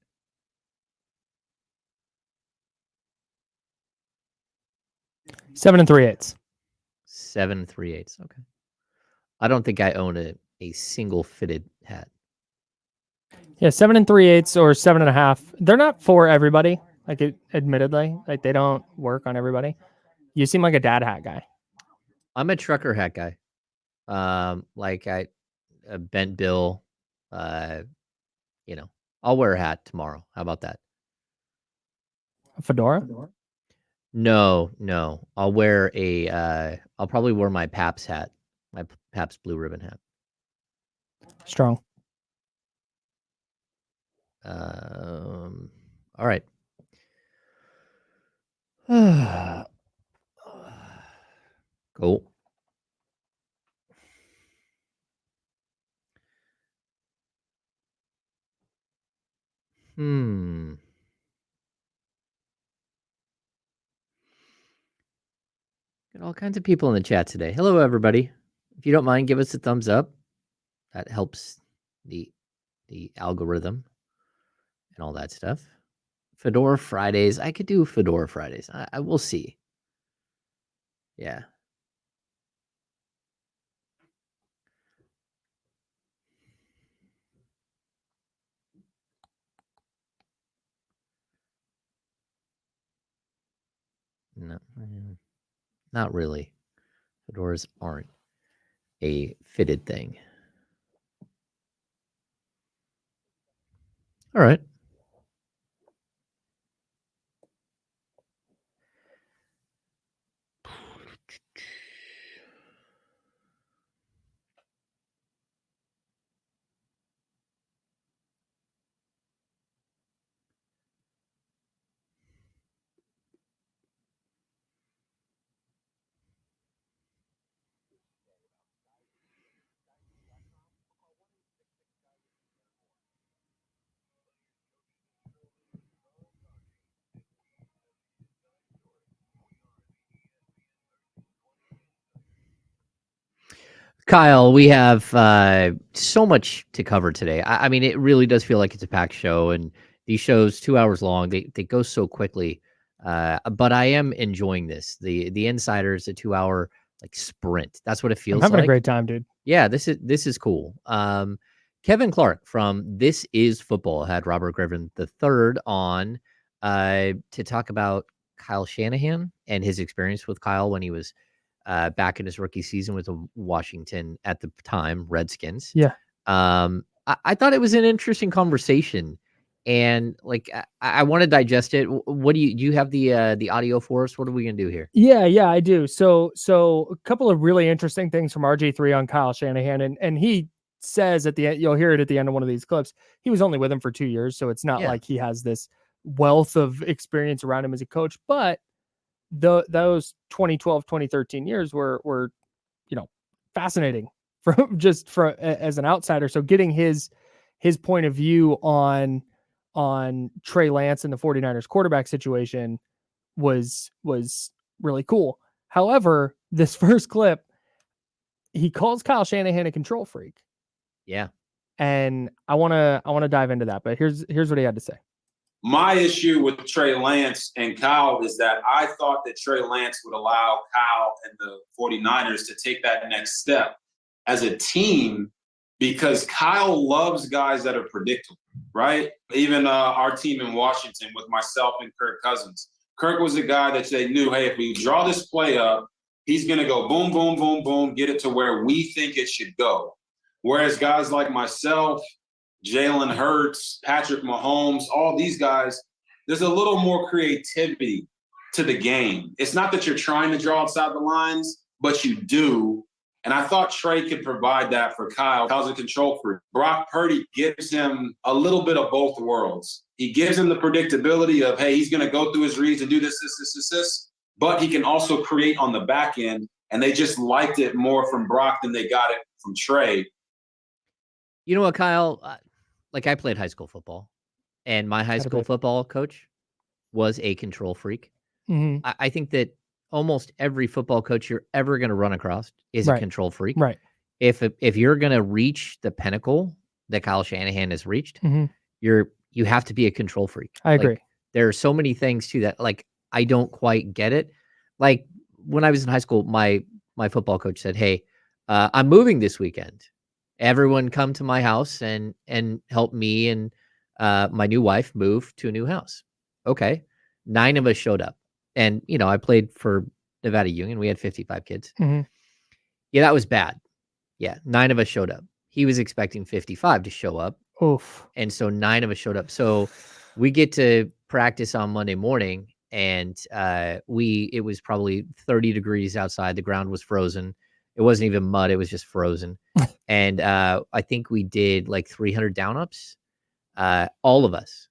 7 3/8. 7 3/8. Okay. I don't think I own a single fitted hat. Yeah, 7 3/8 or 7.5. They're not for everybody. Admittedly, they don't work on everybody. You seem like a dad hat guy. I'm a trucker hat guy. A bent bill. I'll wear a hat tomorrow. How about that? A fedora? No. I'll wear I'll probably wear my Paps hat, my Paps blue ribbon hat. Strong. All right. Cool. Got all kinds of people in the chat today. Hello, everybody. If you don't mind, give us a thumbs up. That helps the algorithm and all that stuff. Fedora Fridays. I could do Fedora Fridays. I will see. Yeah. No, not really. Fedoras aren't a fitted thing. All right. Kyle, we have so much to cover today. I mean, it really does feel like it's a packed show, and these shows 2 hours long. They go so quickly, but I am enjoying this. The Insiders, a 2 hour sprint. That's what it feels I'm having like. a great time, dude. Yeah, this is cool. Kevin Clark from This Is Football had Robert Griffin III on to talk about Kyle Shanahan and his experience with Kyle when he was back in his rookie season with the Washington at the time Redskins. Yeah. I thought it was an interesting conversation, and like I want to digest it. What do you have the audio for us? What are we gonna do here? Yeah, I do. So a couple of really interesting things from RG3 on Kyle Shanahan, and he says at the end, you'll hear it at the end of one of these clips. He was only with him for 2 years, so it's not Yeah. like he has this wealth of experience around him as a coach, but those 2012, 2013 years were fascinating as an outsider. So getting his point of view on Trey Lance and the 49ers quarterback situation was really cool. However, this first clip, he calls Kyle Shanahan a control freak. Yeah. And I want to dive into that, but here's what he had to say. My issue with Trey Lance and Kyle is that I thought that Trey Lance would allow Kyle and the 49ers to take that next step as a team, because Kyle loves guys that are predictable, right? Even our team in Washington with myself and Kirk Cousins. Kirk was a guy that they knew, hey, if we draw this play up, he's going to go boom, boom, boom, boom, get it to where we think it should go. Whereas guys like myself, Jalen Hurts, Patrick Mahomes, all these guys, there's a little more creativity to the game. It's not that you're trying to draw outside the lines, but you do. And I thought Trey could provide that for Kyle. Kyle's a control freak. Brock Purdy gives him a little bit of both worlds. He gives him the predictability of, hey, he's going to go through his reads and do this, but he can also create on the back end. And they just liked it more from Brock than they got it from Trey. You know what, Kyle? Like, I played high school football, and my high school football coach was a control freak. Mm-hmm. I think that almost every football coach you're ever going to run across is a control freak. Right. If you're going to reach the pinnacle that Kyle Shanahan has reached, you have to be a control freak. I agree. Like, there are so many things to that. Like, I don't quite get it. Like, when I was in high school, my football coach said, "Hey, I'm moving this weekend. Everyone come to my house and help me and my new wife move to a new house." Okay. 9 of us showed up. And, I played for Nevada Union. We had 55 kids. Mm-hmm. Yeah, that was bad. Yeah, 9 of us showed up. He was expecting 55 to show up. Oof. And so 9 of us showed up. So we get to practice on Monday morning, and it was probably 30 degrees outside. The ground was frozen. It wasn't even mud. It was just frozen. And I think we did like 300 down-ups, all of us.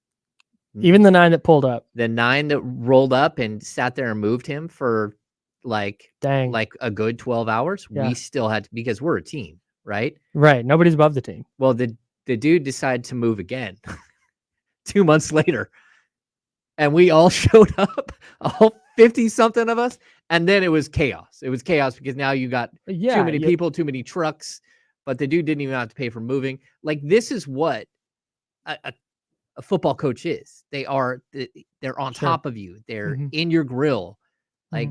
Even the 9 that pulled up. The 9 that rolled up and sat there and moved him for like a good 12 hours. Yeah. We still had to, because we're a team, right? Right. Nobody's above the team. Well, the dude decided to move again 2 months later. And we all showed up, all 50-something of us. And then it was chaos. It was chaos because now you got too many people, too many trucks. But the dude didn't even have to pay for moving. Like, this is what a football coach is. They're on top of you. They're in your grill. Like,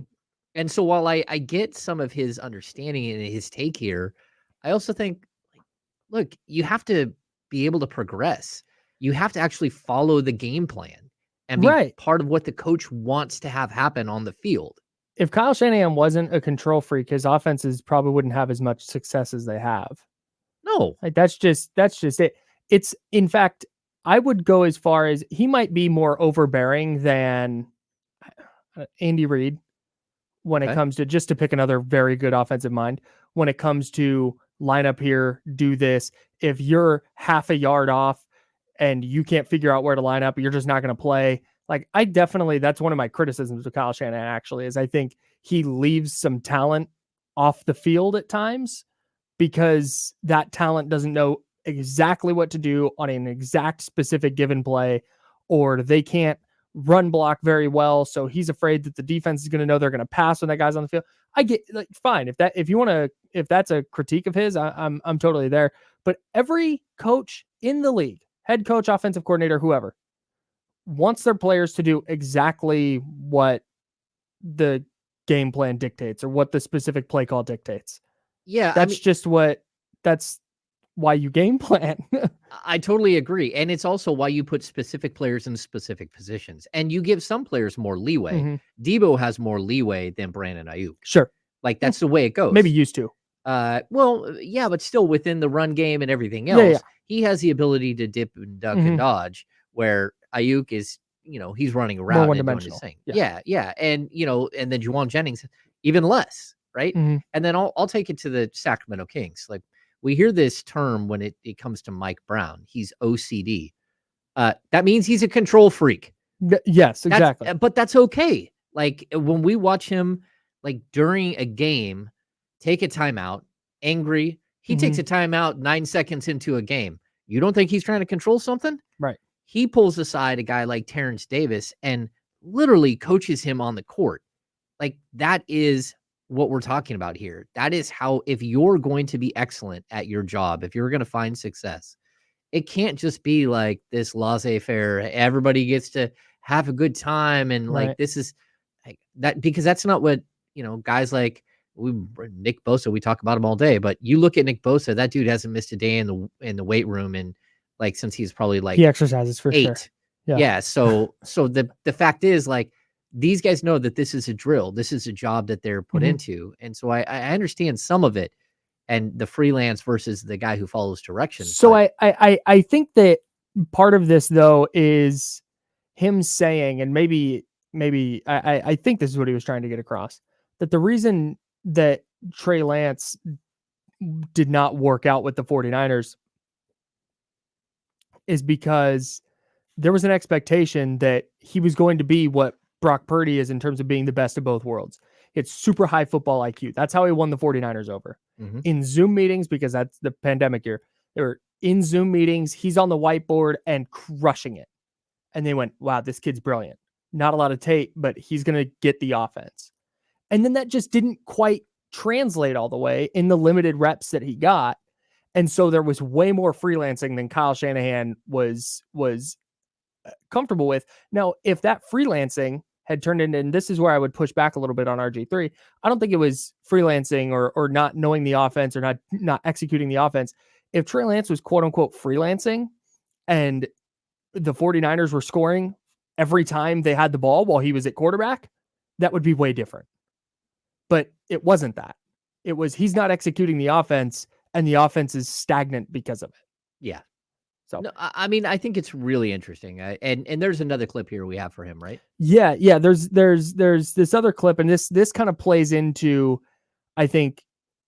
and so while I get some of his understanding and his take here, I also think, look, you have to be able to progress. You have to actually follow the game plan and be part of what the coach wants to have happen on the field. If Kyle Shanahan wasn't a control freak, his offenses probably wouldn't have as much success as they have. No. Like, that's just it. It's, in fact, I would go as far as he might be more overbearing than Andy Reid when it comes to, just to pick another very good offensive mind, when it comes to line up here, do this. If you're half a yard off and you can't figure out where to line up, you're just not going to play. Like, that's one of my criticisms of Kyle Shanahan, actually, is I think he leaves some talent off the field at times because that talent doesn't know exactly what to do on an exact specific given play, or they can't run block very well. So he's afraid that the defense is going to know they're going to pass when that guy's on the field. I get, like, fine. If that's a critique of his, I'm totally there. But every coach in the league, head coach, offensive coordinator, whoever, wants their players to do exactly what the game plan dictates or what the specific play call dictates. Yeah. That's why you game plan. I totally agree. And it's also why you put specific players in specific positions. And you give some players more leeway. Mhm. Debo has more leeway than Brandon Ayuk. Sure. Like, that's the way it goes. Maybe used to. Well, yeah, but still within the run game and everything Yeah, else, yeah. he has the ability to dip and duck and dodge, where Ayuk is, he's running around and doing his one-dimensional. thing. Yeah. Yeah. And, and then Juwan Jennings, even less, right? Mhm. And then I'll take it to the Sacramento Kings. Like, we hear this term when it comes to Mike Brown. He's OCD. That means he's a control freak. Yes, exactly. But that's okay. Like, when we watch him, like, during a game, take a timeout, angry, he takes a timeout 9 seconds into a game. You don't think he's trying to control something? Right. He pulls aside a guy like Terrence Davis and literally coaches him on the court. Like, that is what we're talking about here. That is how, if you're going to be excellent at your job, if you're going to find success, it can't just be like this laissez-faire. Everybody gets to have a good time. And like, this is like that, because that's not what, guys like Nick Bosa, we talk about him all day, but you look at Nick Bosa, that dude hasn't missed a day in the weight room. And like, since he's probably like, he exercises for 8. sure. Yeah. So the fact is, like, these guys know that this is a drill. This is a job that they're put into. And so I understand some of it, and the freelance versus the guy who follows directions. So I think that part of this, though, is him saying, and maybe I think this is what he was trying to get across, that the reason that Trey Lance did not work out with the 49ers is because there was an expectation that he was going to be what Brock Purdy is in terms of being the best of both worlds. It's super high football IQ. That's how he won the 49ers over. In Zoom meetings, because that's the pandemic year. They were in Zoom meetings. He's on the whiteboard and crushing it. And they went, wow, this kid's brilliant. Not a lot of tape, but he's going to get the offense. And then that just didn't quite translate all the way in the limited reps that he got. And so there was way more freelancing than Kyle Shanahan was comfortable with. Now, if that freelancing had turned into, and this is where I would push back a little bit on RG3, I don't think it was freelancing or not knowing the offense or not executing the offense. If Trey Lance was quote unquote freelancing and the 49ers were scoring every time they had the ball while he was at quarterback, that would be way different. But it wasn't that. It was, he's not executing the offense and the offense is stagnant because of it. Yeah. So, no, I mean, I think it's really interesting. And there's another clip here we have for him, right? Yeah. There's this other clip, and this kind of plays into, I think,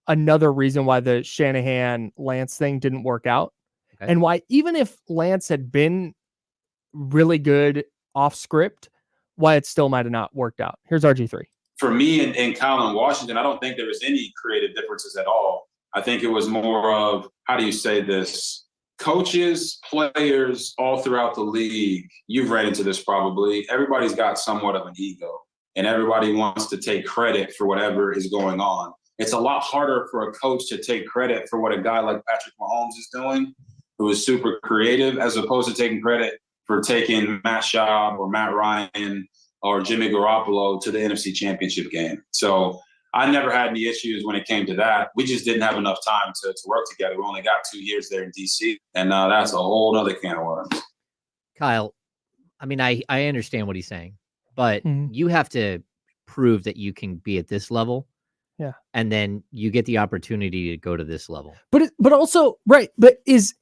another reason why the Shanahan Lance thing didn't work out, and why, even if Lance had been really good off script, why it still might have not worked out. Here's RG3. For me and Kyle in Washington, I don't think there was any creative differences at all. I think it was more of, how do you say this? Coaches, players, all throughout the league, you've read into this probably, everybody's got somewhat of an ego, and everybody wants to take credit for whatever is going on. It's a lot harder for a coach to take credit for what a guy like Patrick Mahomes is doing, who is super creative, as opposed to taking credit for taking Matt Schaub or Matt Ryan or Jimmy Garoppolo to the NFC Championship game. So I never had any issues when it came to that. We just didn't have enough time to work together. We only got 2 years there in D.C., and that's a whole other can of worms. Kyle, I mean, I understand what he's saying, but you have to prove that you can be at this level. Yeah. And then you get the opportunity to go to this level. But also, right. But is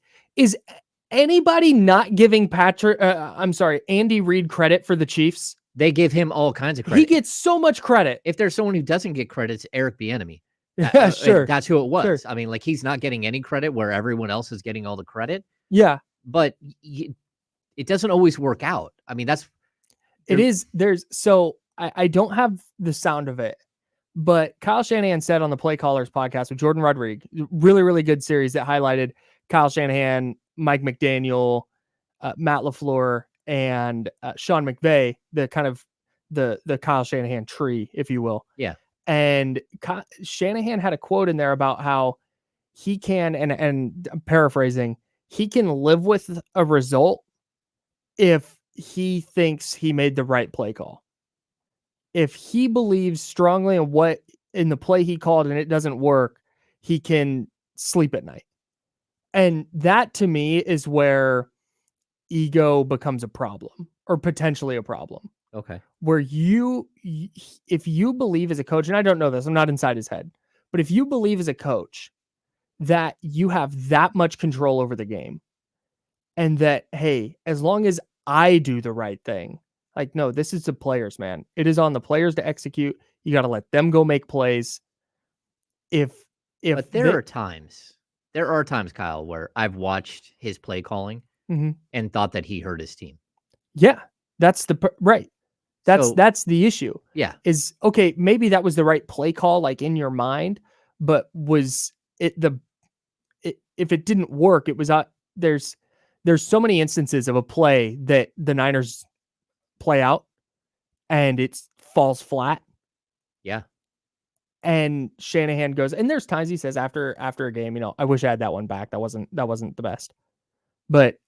anybody not giving Andy Reid credit for the Chiefs? They give him all kinds of credit. He gets so much credit. If there's someone who doesn't get credit, it's Eric Bieniemy. Yeah, sure. That's who it was. Sure. I mean, like, he's not getting any credit where everyone else is getting all the credit. Yeah. But it doesn't always work out. I mean, I don't have the sound of it, but Kyle Shanahan said on the Play Callers podcast with Jordan Rodriguez, really, really good series that highlighted Kyle Shanahan, Mike McDaniel, Matt LaFleur, and Sean McVay, the kind of the Kyle Shanahan tree, if you will. Yeah. And Shanahan had a quote in there about how he can, and I'm paraphrasing, he can live with a result if he thinks he made the right play call. If he believes strongly in the play he called and it doesn't work, he can sleep at night. And that to me is where ego becomes a problem, or potentially a problem, Okay. where if you believe as a coach, and I don't know this, I'm not inside his head, but if you believe as a coach that you have that much control over the game, and that, hey, as long as I do the right thing, like, no, this is the players, man. It is on the players to execute. You got to let them go make plays. But there are times, Kyle, where I've watched his play calling Mhm. and thought that he hurt his team. Yeah, that's right. That's the issue. Yeah. Is okay, maybe that was the right play call, like in your mind, but was it if it didn't work, it was there's so many instances of a play that the Niners play out and it falls flat. Yeah. And Shanahan goes, and there's times he says after a game, I wish I had that one back. That wasn't the best. But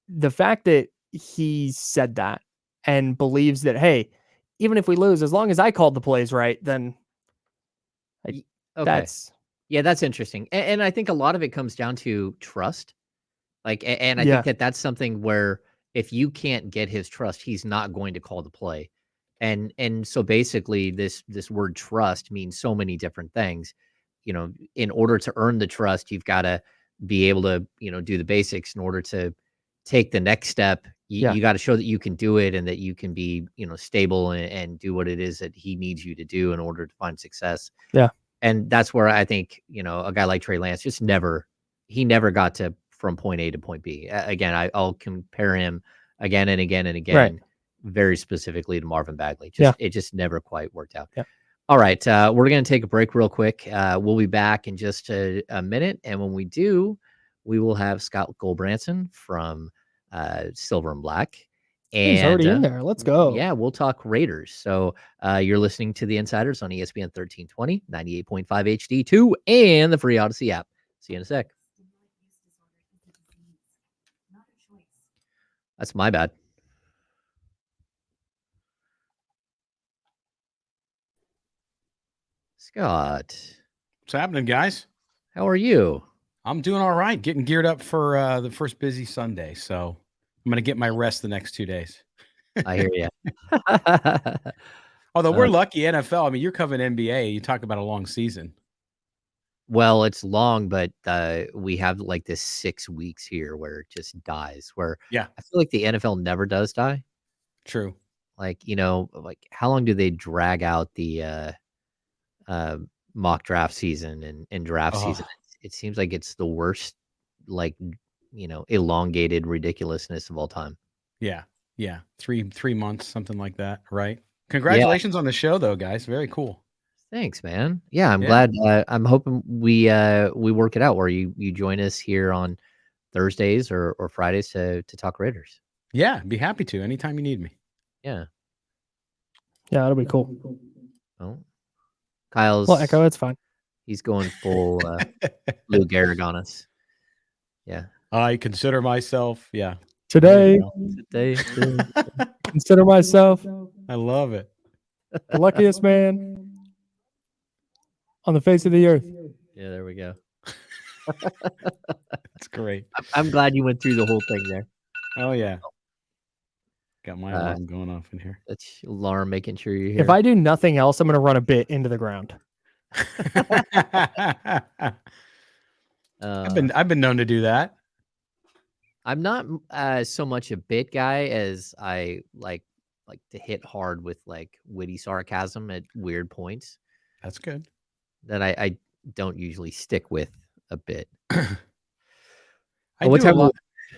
the fact that he said that and believes that, hey, even if we lose, as long as I called the plays right, then Okay. that's interesting. And I think a lot of it comes down to trust. Like, and I Yeah. think that's something where if you can't get his trust, he's not going to call the play. And so basically this word trust means so many different things. In order to earn the trust, you've got to be able to, do the basics. In order to take the next step, Yeah. you got to show that you can do it and that you can be, stable and do what it is that he needs you to do in order to find success. Yeah. And that's where I think, a guy like Trey Lance just never got to from point A to point B. Again, I'll compare him again and again and again, Right. very specifically to Marvin Bagley. It just never quite worked out. Yeah. All right, we're going to take a break real quick. We'll be back in just a minute, and when we do, we will have Scott Goldbranson from Silver and Black. He's And already in there. Let's go. Yeah, we'll talk Raiders. So you're listening to The Insiders on ESPN 1320, 98.5 HD2, and the free Odyssey app. See you in a sec. That's my bad. Scott. What's happening, guys? How are you? I'm doing all right. Getting geared up for the first busy Sunday. So I'm going to get my rest the next 2 days. I hear you. Although we're lucky, NFL. I mean, you're covering NBA. You talk about a long season. Well, it's long, but we have like this 6 weeks here where it just dies. Where I feel like the NFL never does die. True. Like, like how long do they drag out the mock draft season and draft season? It seems like it's the worst, like, elongated ridiculousness of all time. Yeah. 3 months, something like that. Right. Congratulations on the show, though, guys. Very cool. Thanks, man. Yeah, I'm glad. I'm hoping we work it out where you join us here on Thursdays or Fridays to talk Raiders. Yeah, be happy to anytime you need me. Yeah, that'll be cool. Oh, Kyle's. Well, Echo, it's fine. He's going full Lou Gehrig on us. Yeah, I consider myself. Yeah, today. Consider myself. I love it. The luckiest man on the face of the earth. Yeah, there we go. That's great. I'm glad you went through the whole thing there. Oh yeah. Got my alarm going off in here. That's alarm making sure you're here. If I do nothing else, I'm going to run a bit into the ground. I've been known to do that. I'm not so much a bit guy as I like to hit hard with like witty sarcasm at weird points. That's good. That I don't usually stick with a bit.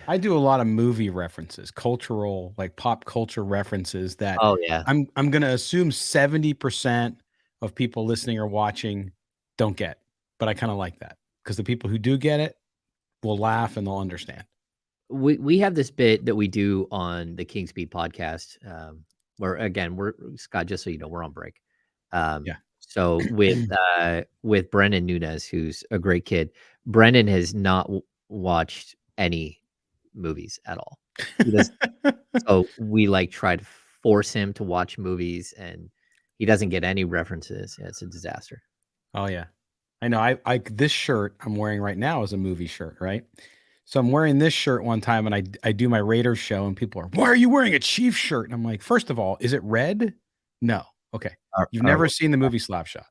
I do a lot of movie references, cultural, like pop culture references that I'm going to assume 70% of people listening or watching don't get, but I kind of like that because the people who do get it will laugh and they'll understand. We have this bit that we do on the King Speed podcast where again, we're Scott, just so you know, we're on break. So with Brendan Nunez, who's a great kid, Brendan has not watched any movies at all. So we like try to force him to watch movies and he doesn't get any references. Yeah, it's a disaster. Oh yeah. I know. I this shirt I'm wearing right now is a movie shirt, right? So I'm wearing this shirt one time, and I do my Raiders show, and people are, "Why are you wearing a Chiefs shirt?" And I'm like, first of all, is it red? No. Okay. You've never seen the movie Slapshot.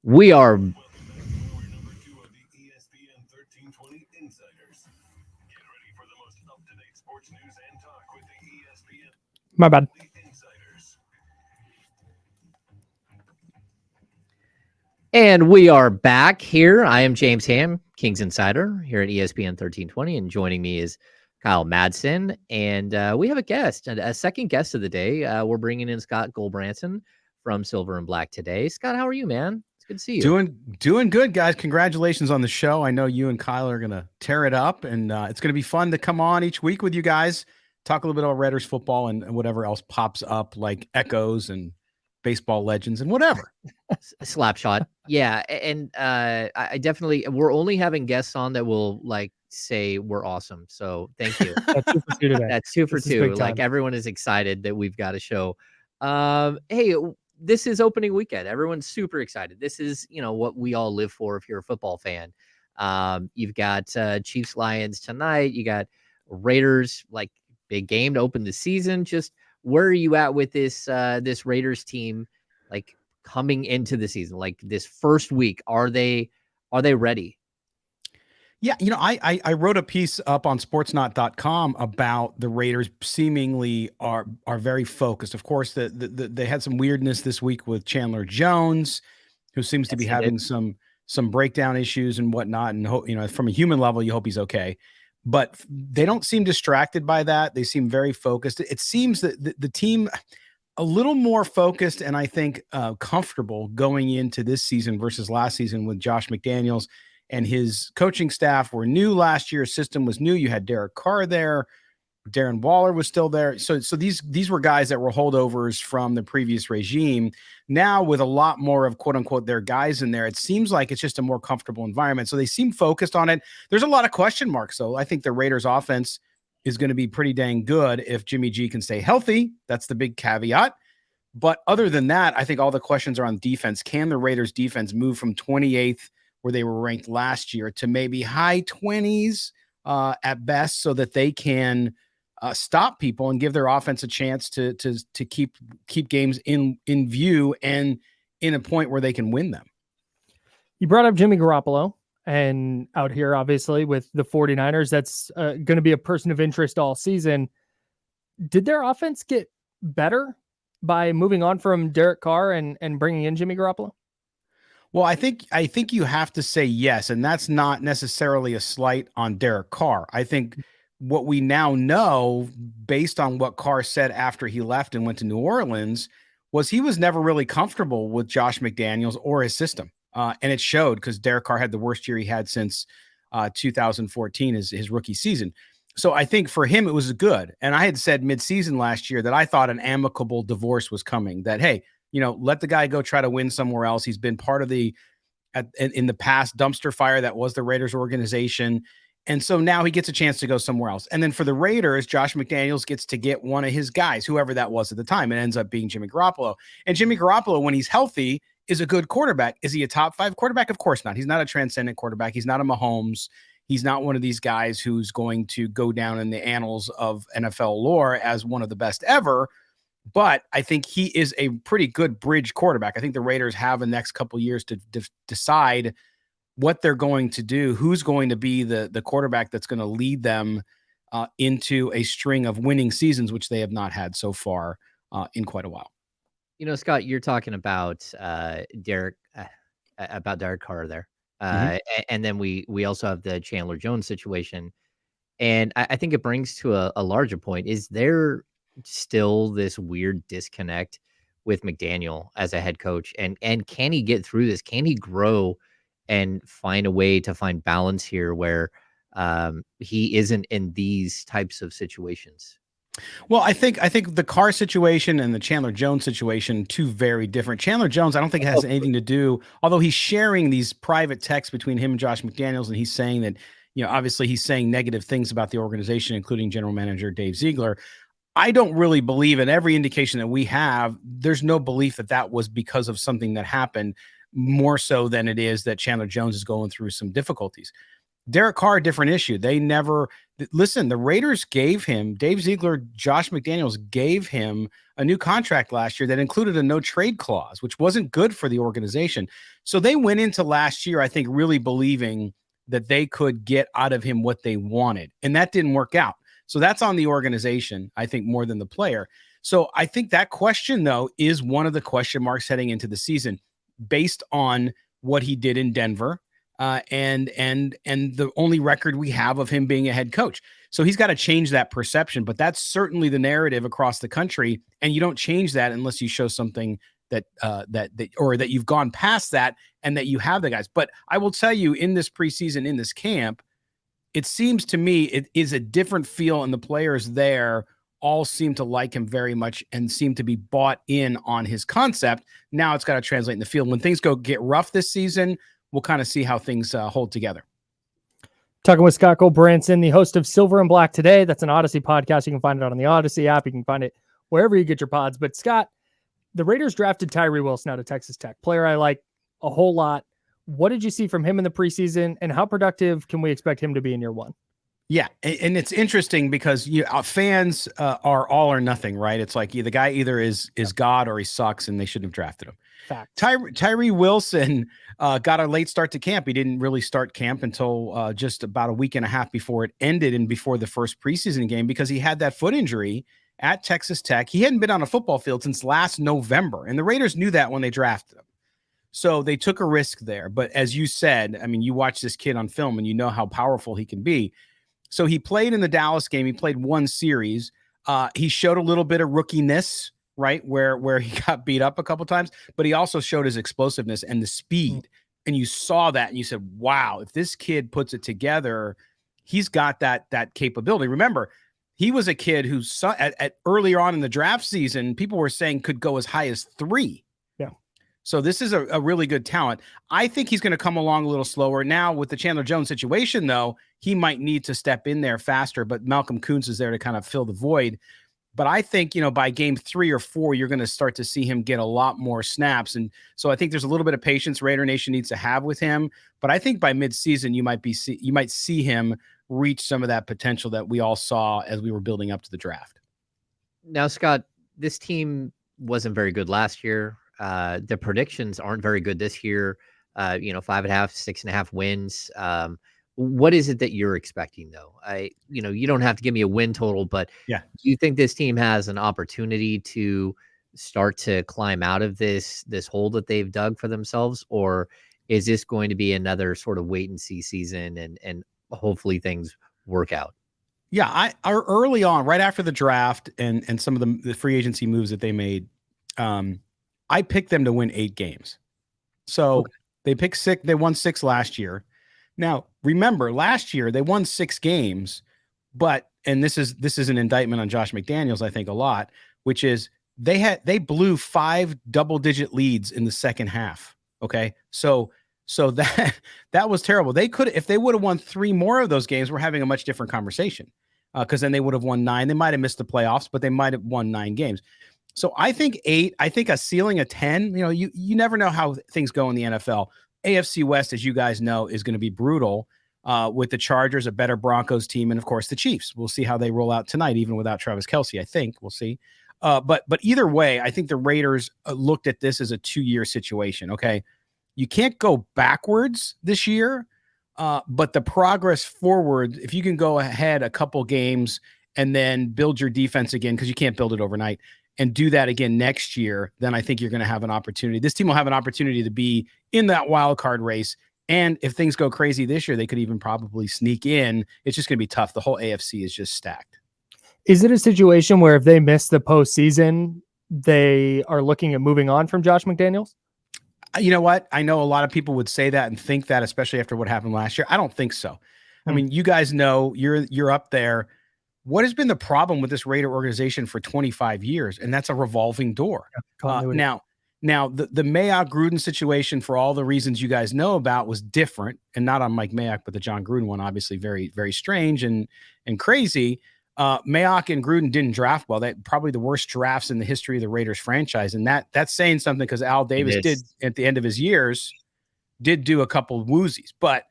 We are. My bad. And we are back here. I am James Ham, Kings Insider, here at ESPN 1320, and joining me is Kyle Madsen. And we have a guest, a second guest of the day. We're bringing in Scott Goldbranson from Silver and Black today. Scott, how are you, man? It's good to see you. Doing good, guys. Congratulations on the show. I know you and Kyle are going to tear it up, and it's going to be fun to come on each week with you guys, talk a little bit about Raiders football and whatever else pops up, like echoes and baseball legends and whatever. Slapshot. Yeah. And I definitely, we're only having guests on that will like say we're awesome. So thank you. That's 2 for 2 today. That's 2 for 2. Like everyone is excited that we've got a show. Hey, this is opening weekend. Everyone's super excited. This is, what we all live for if you're a football fan. You've got Chiefs Lions tonight. You got Raiders, like big game to open the season. Just where are you at with this this Raiders team, like coming into the season, like this first week? Are they ready? Yeah, I wrote a piece up on sportsnot.com about the Raiders seemingly are very focused. Of course, they had some weirdness this week with Chandler Jones, who seems to be having some breakdown issues and whatnot. And from a human level, you hope he's okay. But they don't seem distracted by that. They seem very focused. It seems that the team a little more focused and I think comfortable going into this season versus last season with Josh McDaniels and his coaching staff were new last year. System was new. You had Derek Carr there. Darren Waller was still there. So these were guys that were holdovers from the previous regime. Now with a lot more of quote unquote their guys in there, it seems like it's just a more comfortable environment. So they seem focused on it. There's a lot of question marks though. I think the Raiders offense is going to be pretty dang good if Jimmy G can stay healthy. That's the big caveat. But other than that, I think all the questions are on defense. Can the Raiders defense move from 28th where they were ranked last year to maybe high 20s at best so that they can stop people and give their offense a chance to keep games in view and in a point where they can win them. You brought up Jimmy Garoppolo, and out here, obviously, with the 49ers, that's going to be a person of interest all season. Did their offense get better by moving on from Derek Carr and bringing in Jimmy Garoppolo? Well, I think you have to say yes, and that's not necessarily a slight on Derek Carr. I think what we now know, based on what Carr said after he left and went to New Orleans, was he was never really comfortable with Josh McDaniels or his system. And it showed because Derek Carr had the worst year he had since 2014, his rookie season. So I think for him, it was good. And I had said midseason last year that I thought an amicable divorce was coming, that, hey, let the guy go try to win somewhere else. He's been part of in the past dumpster fire that was the Raiders organization. And so now he gets a chance to go somewhere else. And then for the Raiders, Josh McDaniels gets to get one of his guys, whoever that was at the time. It ends up being Jimmy Garoppolo. And Jimmy Garoppolo, when he's healthy, is a good quarterback. Is he a top 5 quarterback? Of course not. He's not a transcendent quarterback. He's not a Mahomes. He's not one of these guys who's going to go down in the annals of NFL lore as one of the best ever. But I think he is a pretty good bridge quarterback. I think the Raiders have the next couple of years to decide what they're going to do, who's going to be the quarterback that's going to lead them into a string of winning seasons, which they have not had so far in quite a while. Scott, you're talking about Derek Carr there. And then we also have the Chandler Jones situation. And I think it brings to a larger point. Is there still this weird disconnect with McDaniel as a head coach? And can he get through this? Can he grow and find a way to find balance here where he isn't in these types of situations? Well, I think the Carr situation and the Chandler Jones situation, two very different. Chandler Jones, I don't think it has anything to do, although he's sharing these private texts between him and Josh McDaniels, and he's saying that, obviously he's saying negative things about the organization, including general manager Dave Ziegler. I don't really believe, in every indication that we have, there's no belief that that was because of something that happened, more so than it is that Chandler Jones is going through some difficulties. Derek Carr, different issue. They never listen. The Raiders gave him, Dave Ziegler, Josh McDaniels gave him a new contract last year that included a no trade clause, which wasn't good for the organization. So they went into last year, I think, really believing that they could get out of him what they wanted, and that didn't work out. So that's on the organization, I think, more than the player. So I think that question, though, is one of the question marks heading into the season, based on what he did in Denver. And the only record we have of him being a head coach. So he's got to change that perception, but that's certainly the narrative across the country. And you don't change that unless you show something that you've gone past that and that you have the guys. But I will tell you, in this preseason, in this camp, it seems to me it is a different feel, and the players there all seem to like him very much and seem to be bought in on his concept. Now it's got to translate in the field. When things get rough this season, we'll kind of see how things hold together. Talking with Scott Gulbranson, the host of Silver and Black Today. That's an Odyssey podcast. You can find it on the Odyssey app. You can find it wherever you get your pods. But Scott, the Raiders drafted Tyree Wilson out of Texas Tech, player I like a whole lot. What did you see from him in the preseason, and how productive can we expect him to be in year one? Yeah, and it's interesting because fans are all or nothing, right? It's like the guy either is God or he sucks, and they shouldn't have drafted him. Fact. Tyree Wilson got a late start to camp. He didn't really start camp until just about a week and a half before it ended and before the first preseason game, because he had that foot injury at Texas Tech. He hadn't been on a football field since last November, and the Raiders knew that when they drafted him. So they took a risk there. But as you said, I mean, you watch this kid on film and you know how powerful he can be. So he played in the Dallas game. He played one series. He showed a little bit of rookiness, right, where he got beat up a couple times, but he also showed his explosiveness and the speed. And you saw that and you said, wow, if this kid puts it together, he's got that capability. Remember, he was a kid who at earlier on in the draft season, people were saying could go as high as 3. Yeah. So this is a really good talent. I think he's going to come along a little slower. Now with the Chandler Jones situation, though, he might need to step in there faster, but Malcolm Kuntz is there to kind of fill the void. But I think, by game 3 or 4, you're going to start to see him get a lot more snaps. And so I think there's a little bit of patience Raider Nation needs to have with him. But I think by midseason, you might see him reach some of that potential that we all saw as we were building up to the draft. Now, Scott, this team wasn't very good last year. The predictions aren't very good this year. 5.5, 6.5 wins. What is it that you're expecting, though? You don't have to give me a win total, but yeah, do you think this team has an opportunity to start to climb out of this hole that they've dug for themselves, or is this going to be another sort of wait and see season and hopefully things work out? Yeah, early on, right after the draft and some of the free agency moves that they made, I picked them to win 8 games. So They picked 6. They won 6 last year. Now, remember, last year they won 6 games, and this is an indictment on Josh McDaniels, I think, a lot, which is they blew 5 double-digit leads in the second half. Okay, so that was terrible. They could, if they would have won 3 more of those games, we're having a much different conversation, because then they would have won 9. They might have missed the playoffs, but they might have won 9 games. So I think 8. I think a ceiling of 10. You never know how things go in the NFL. AFC West, as you guys know, is going to be brutal, with the Chargers, a better Broncos team, and of course the Chiefs. We'll see how they roll out tonight, even without Travis Kelce. I think we'll see. But either way, I think the Raiders looked at this as a 2-year situation. Okay, you can't go backwards this year, but the progress forward, if you can go ahead a couple games and then build your defense again, because you can't build it overnight, and do that again next year, then I think you're going to have an opportunity. This team will have an opportunity to be in that wild card race. And if things go crazy this year, they could even probably sneak in. It's just going to be tough. The whole AFC is just stacked. Is it a situation where if they miss the postseason, they are looking at moving on from Josh McDaniels? You know what? I know a lot of people would say that and think that, especially after what happened last year. I don't think so. I mean, you guys know you're up there. what has been the problem with this Raider organization for 25 years? And that's a revolving door. Now the Mayock Gruden situation, for all the reasons you guys know about, was different, and not on Mike Mayock, but the John Gruden one, obviously very, very strange and crazy. Mayock and Gruden didn't draft well. That probably the worst drafts in the history of the Raiders franchise. And that's saying something, because Al Davis did, at the end of his years, did do a couple of woozies, but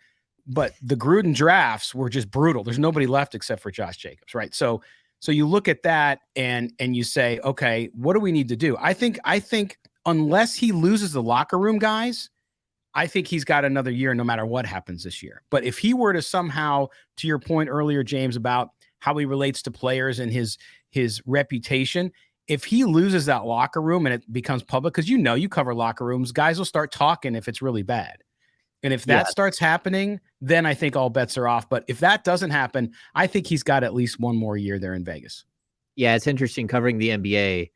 the Gruden drafts were just brutal. There's nobody left except for Josh Jacobs, right? So you look at that and you say, okay, what do we need to do? I think unless he loses the locker room guys, I think he's got another year no matter what happens this year. But if he were to somehow, to your point earlier, James, about how he relates to players and his reputation, if he loses that locker room and it becomes public, because you cover locker rooms, guys will start talking if it's really bad. And if that starts happening, then I think all bets are off. But if that doesn't happen, I think he's got at least one more year there in Vegas. Yeah, it's interesting covering the NBA.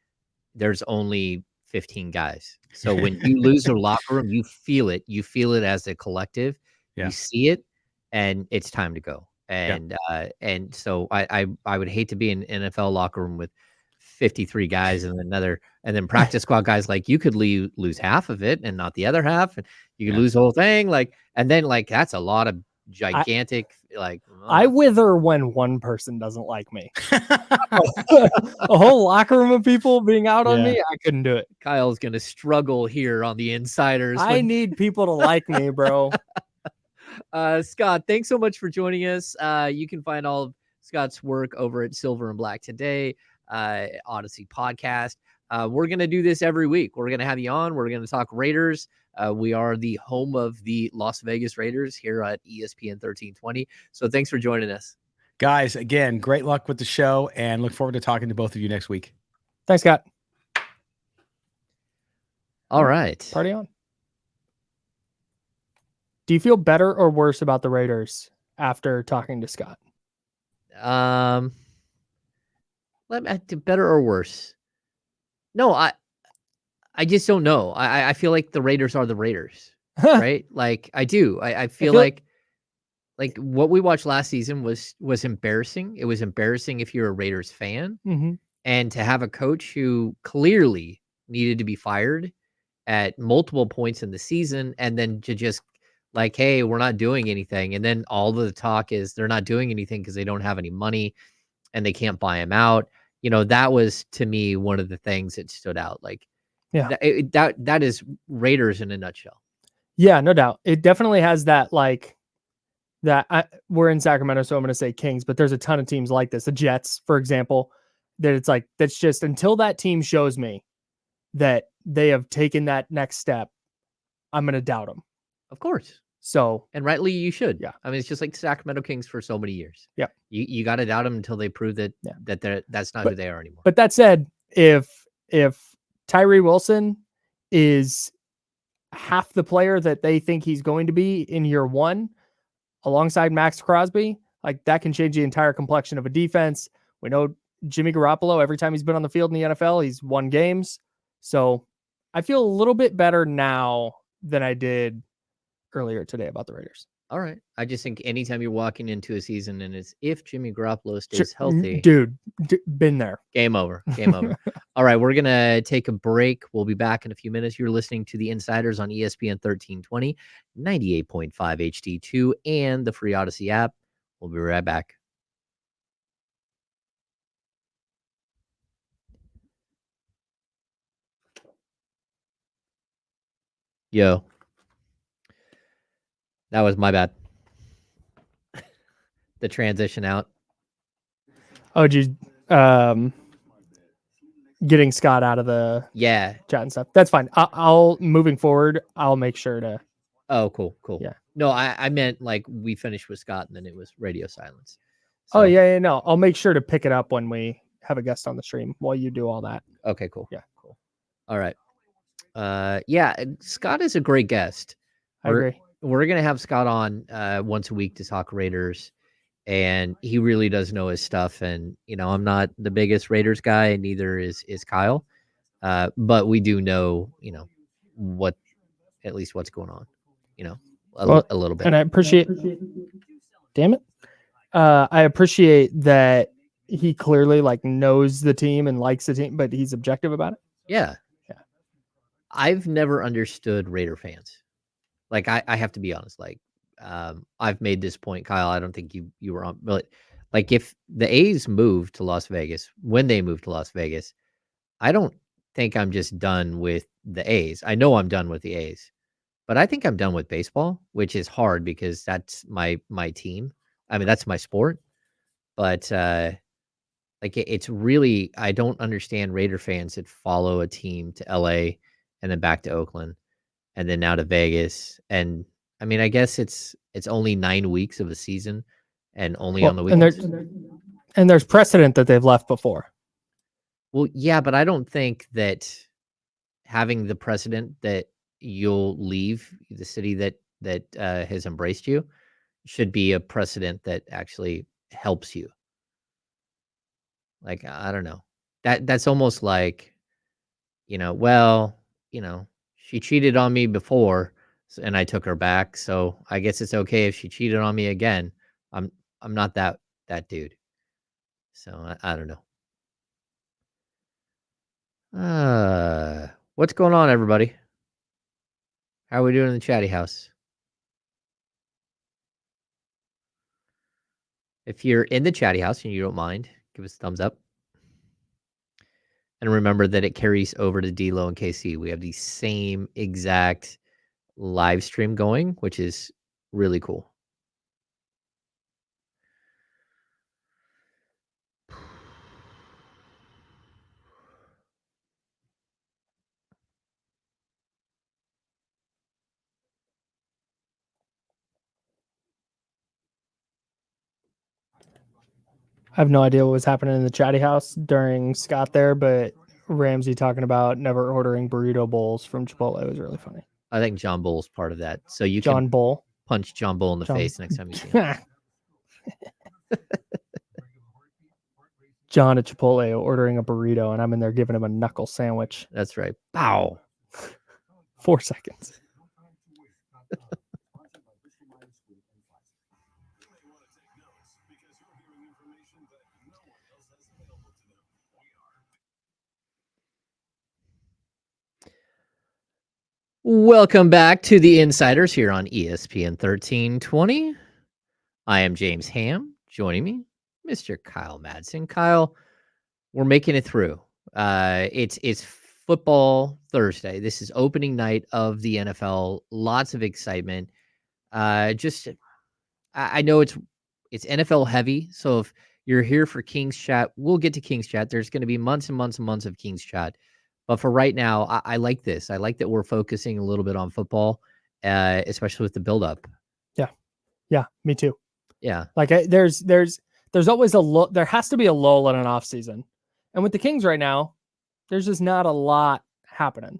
There's only 15 guys. So when you lose your locker room, you feel it. You feel it as a collective. Yeah. You see it, and it's time to go. And and so I would hate to be in an NFL locker room with 53 guys and then practice squad guys. Like, you could lose half of it and not the other half, and you could lose the whole thing. And then that's a lot of gigantic. I wither when one person doesn't like me. A whole locker room of people being out on me, I couldn't do it. Kyle's gonna struggle here on the Insiders. I need people to like me, bro. Scott, thanks so much for joining us. You can find all of Scott's work over at Silver and Black Today, Odyssey podcast. We're going to do this every week. We're going to have you on. We're going to talk Raiders. We are the home of the Las Vegas Raiders here at ESPN 1320. So thanks for joining us. Guys, again, great luck with the show, and look forward to talking to both of you next week. Thanks, Scott. All right. Party on. Do you feel better or worse about the Raiders after talking to Scott? Better or worse? No, I just don't know. I feel like the Raiders are the Raiders, right? I do. I feel like what we watched last season was embarrassing. It was embarrassing if you're a Raiders fan, and to have a coach who clearly needed to be fired at multiple points in the season, and then to just hey, we're not doing anything. And then all of the talk is they're not doing anything because they don't have any money and they can't buy him out. That was, to me, one of the things that stood out. That is Raiders in a nutshell. Yeah, no doubt. It definitely has that, we're in Sacramento, so I'm going to say Kings, but there's a ton of teams like this. The Jets, for example, that it's that's just until that team shows me that they have taken that next step, I'm going to doubt them. Of course. So, and rightly you should. Yeah. I mean, it's just like the Sacramento Kings for so many years. Yeah. You got to doubt them until they prove that that's not who they are anymore. But that said, if Tyree Wilson is half the player that they think he's going to be in year one, alongside Max Crosby, that can change the entire complexion of a defense. We know Jimmy Garoppolo, every time he's been on the field in the NFL, he's won games. So I feel a little bit better now than I did earlier today about the Raiders. All right. I just think anytime you're walking into a season and it's if Jimmy Garoppolo stays healthy. Dude, been there. Game over. Game over. All right. We're going to take a break. We'll be back in a few minutes. You're listening to the Insiders on ESPN 1320, 98.5 HD2, and the free Odyssey app. We'll be right back. Yo. That was my bad. The transition out. Oh, getting Scott out of the chat and stuff. That's fine. I'll moving forward, I'll make sure to. Oh, cool. Yeah. No, I meant we finished with Scott and then it was radio silence. So, oh, yeah. No, I'll make sure to pick it up when we have a guest on the stream while you do all that. Okay, cool. Yeah, cool. All right. Scott is a great guest. I agree. We're going to have Scott on once a week to talk Raiders, and he really does know his stuff. And, I'm not the biggest Raiders guy, and neither is Kyle. But we do know, at least what's going on, a little bit. And I appreciate, damn it. I appreciate that, he clearly like knows the team and likes the team, but he's objective about it. Yeah. Yeah. I've never understood Raider fans. Like I have to be honest. Like I've made this point, Kyle. I don't think you were on, but like if the A's moved to Las Vegas, when they moved to Las Vegas, I don't think I'm just done with the A's. I know I'm done with the A's, but I think I'm done with baseball, which is hard because that's my team. I mean, that's my sport. But like it's really, I don't understand Raider fans that follow a team to LA and then back to Oakland and then now to Vegas. And I mean, I guess it's only 9 weeks of a season and only on the weekends. And there's precedent that they've left before. Well, yeah, but I don't think that having the precedent that you'll leave the city that has embraced you should be a precedent that actually helps you. Like, I don't know. That's almost like, well, she cheated on me before and I took her back, so I guess it's okay if she cheated on me again. I'm not that dude. So I don't know. What's going on, everybody? How are we doing in the chatty house? If you're in the chatty house and you don't mind, give us a thumbs up. And remember that it carries over to D-Lo and KC. We have the same exact live stream going, which is really cool. I have no idea what was happening in the chatty house during Scott there, but Ramsey talking about never ordering burrito bowls from Chipotle was really funny. I think John Bull's part of that. So you John can Bull. punch John Bull in the face next time you see him. John at Chipotle ordering a burrito, and I'm in there giving him a knuckle sandwich. That's right. Pow. 4 seconds. Welcome back to the Insiders here on ESPN 1320. I am James Ham. Joining me, Mr. Kyle Madsen. Kyle, we're making it through. It's football Thursday. This is opening night of the NFL. Lots of excitement. I know it's NFL heavy. So if you're here for King's Chat, we'll get to King's Chat. There's going to be months and months and months of King's Chat. But for right now, I like this. I like that we're focusing a little bit on football, especially with the buildup. Yeah, me too. Yeah. Like there's always a lull. There has to be a lull in an off season. And with the Kings right now, there's just not a lot happening.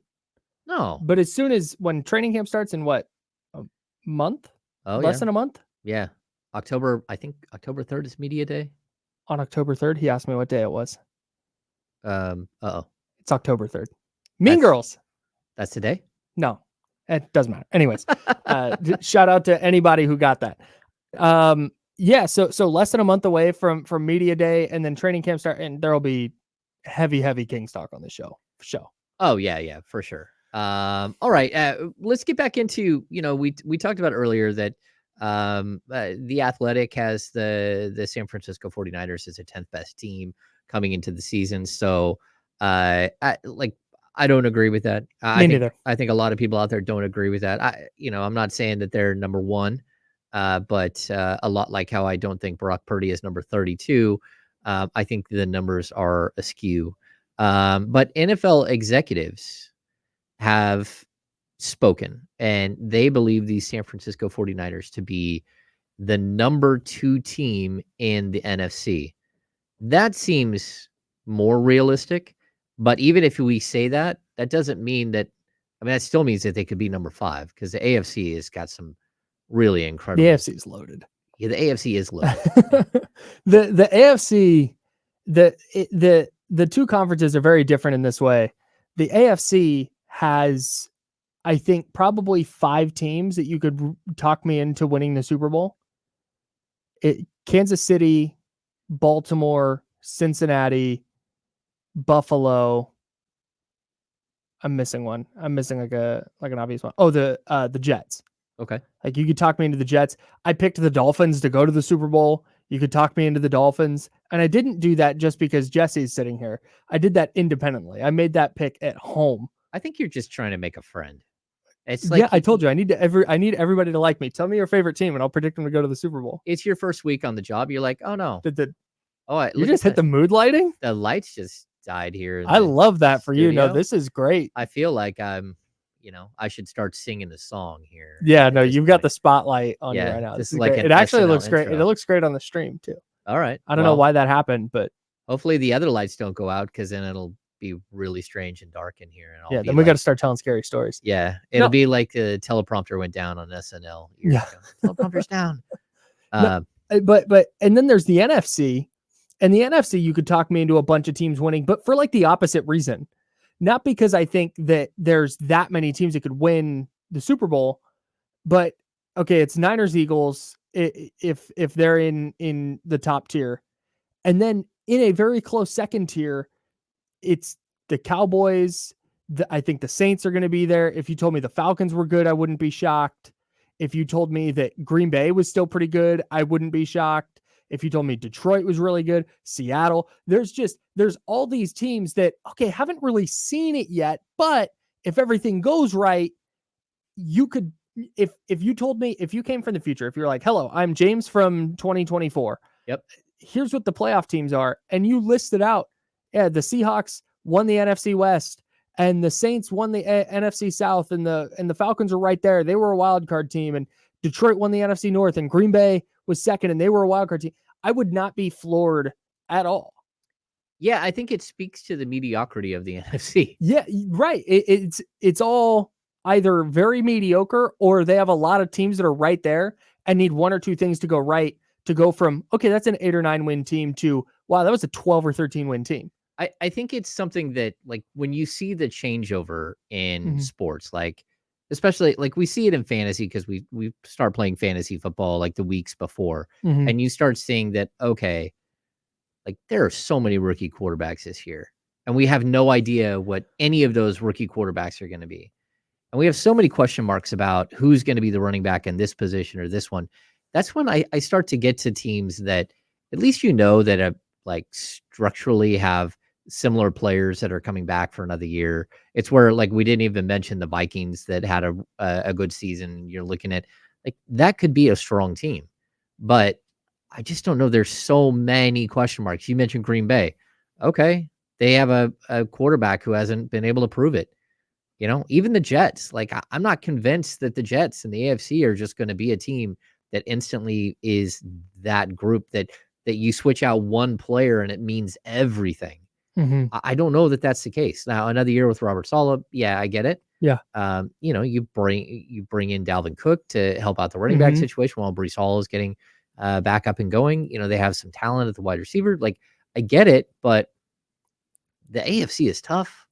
No. But as soon as when training camp starts in what, a month? Oh, Less than a month? Yeah. October 3rd is media day. On October 3rd, he asked me what day it was. It's October 3rd. Mean Girls. That's today? No, it doesn't matter. Anyways, shout out to anybody who got that. Yeah, so less than a month away from media day, and then training camp start, and there will be heavy Kings talk on this show. Oh yeah, for sure. All right, let's get back into, we talked about earlier that the Athletic has the San Francisco 49ers as a 10th best team coming into the season. So I don't agree with that. Me neither. I think a lot of people out there don't agree with that. I'm not saying that they're number one, but a lot like how I don't think Brock Purdy is number 32. I think the numbers are askew. But NFL executives have spoken, and they believe the San Francisco 49ers to be the number 2 team in the NFC. That seems more realistic. But even if we say that, that doesn't mean that. I mean, that still means that they could be number 5 because the AFC has got some really incredible. The AFC is loaded. Yeah, the AFC is loaded. the AFC, the two conferences are very different in this way. The AFC has, I think, probably 5 teams that you could talk me into winning the Super Bowl. Kansas City, Baltimore, Cincinnati, Buffalo. I'm missing one. I'm missing like an obvious one. Oh, the Jets. Okay. Like you could talk me into the Jets. I picked the Dolphins to go to the Super Bowl. You could talk me into the Dolphins. And I didn't do that just because Jesse's sitting here. I did that independently. I made that pick at home. I think you're just trying to make a friend. It's like, yeah, I told you I need everybody to like me. Tell me your favorite team and I'll predict them to go to the Super Bowl. It's your first week on the job. You're like, oh no. You just hit the mood lighting? The lights just died here. I love that for studio. you. No, this is great. I feel like I should start singing the song here. Yeah, no, you've got the spotlight on you right now. This is like it actually looks great. It looks great on the stream too. All right. I don't know why that happened, but hopefully the other lights don't go out because then it'll be really strange and dark in here. And then we got to start telling scary stories. Yeah, it'll be like the teleprompter went down on SNL. Teleprompter's down. But and then there's the NFC, and the NFC you could talk me into a bunch of teams winning, but for like the opposite reason, not because I think that there's that many teams that could win the Super Bowl, but okay, it's Niners, Eagles if they're in the top tier, and then in a very close second tier. It's the Cowboys. I think the Saints are going to be there. If you told me the Falcons were good, I wouldn't be shocked. If you told me that Green Bay was still pretty good, I wouldn't be shocked. If you told me Detroit was really good, Seattle, there's all these teams that, okay, haven't really seen it yet, but if everything goes right, you could, if you told me, if you came from the future, if you're like, hello, I'm James from 2024. Yep. Here's what the playoff teams are. And you listed out, yeah, the Seahawks won the NFC West, and the Saints won the NFC South, and the Falcons are right there. They were a wild card team, and Detroit won the NFC North, and Green Bay was second, and they were a wild card team. I would not be floored at all. Yeah, I think it speaks to the mediocrity of the NFC. Yeah, right. It's all either very mediocre or they have a lot of teams that are right there and need one or two things to go right to go from, okay, that's an 8 or 9 win team to, wow, that was a 12 or 13 win team. I think it's something that, like, when you see the changeover in sports, like, especially like we see it in fantasy because we start playing fantasy football like the weeks before, and you start seeing that, okay, like there are so many rookie quarterbacks this year, and we have no idea what any of those rookie quarterbacks are going to be. And we have so many question marks about who's going to be the running back in this position or this one. That's when I start to get to teams that at least that like structurally have similar players that are coming back for another year. It's where, like, we didn't even mention the Vikings that had a good season. You're looking at, like, that could be a strong team, but I just don't know. There's so many question marks. You mentioned Green Bay. Okay. They have a quarterback who hasn't been able to prove it. Even the Jets, like, I'm not convinced that the Jets and the AFC are just going to be a team that instantly is that group that you switch out one player and it means everything. I don't know that that's the case. Now, another year with Robert Saleh, yeah, I get it. Yeah. You bring in Dalvin Cook to help out the running back situation while Breece Hall is getting back up and going. They have some talent at the wide receiver. Like, I get it, but the AFC is tough.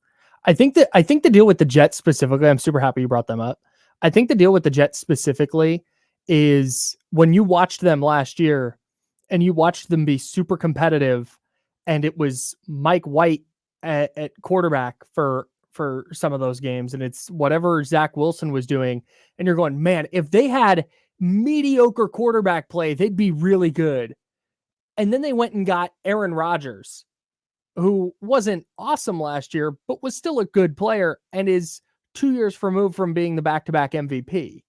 I think the deal with the Jets specifically, I'm super happy you brought them up. I think the deal with the Jets specifically is when you watched them last year and you watched them be super competitive, and it was Mike White at quarterback for some of those games, and it's whatever Zach Wilson was doing, and you're going, man, if they had mediocre quarterback play, they'd be really good. And then they went and got Aaron Rodgers, who wasn't awesome last year, but was still a good player and is 2 years removed from being the back-to-back MVP.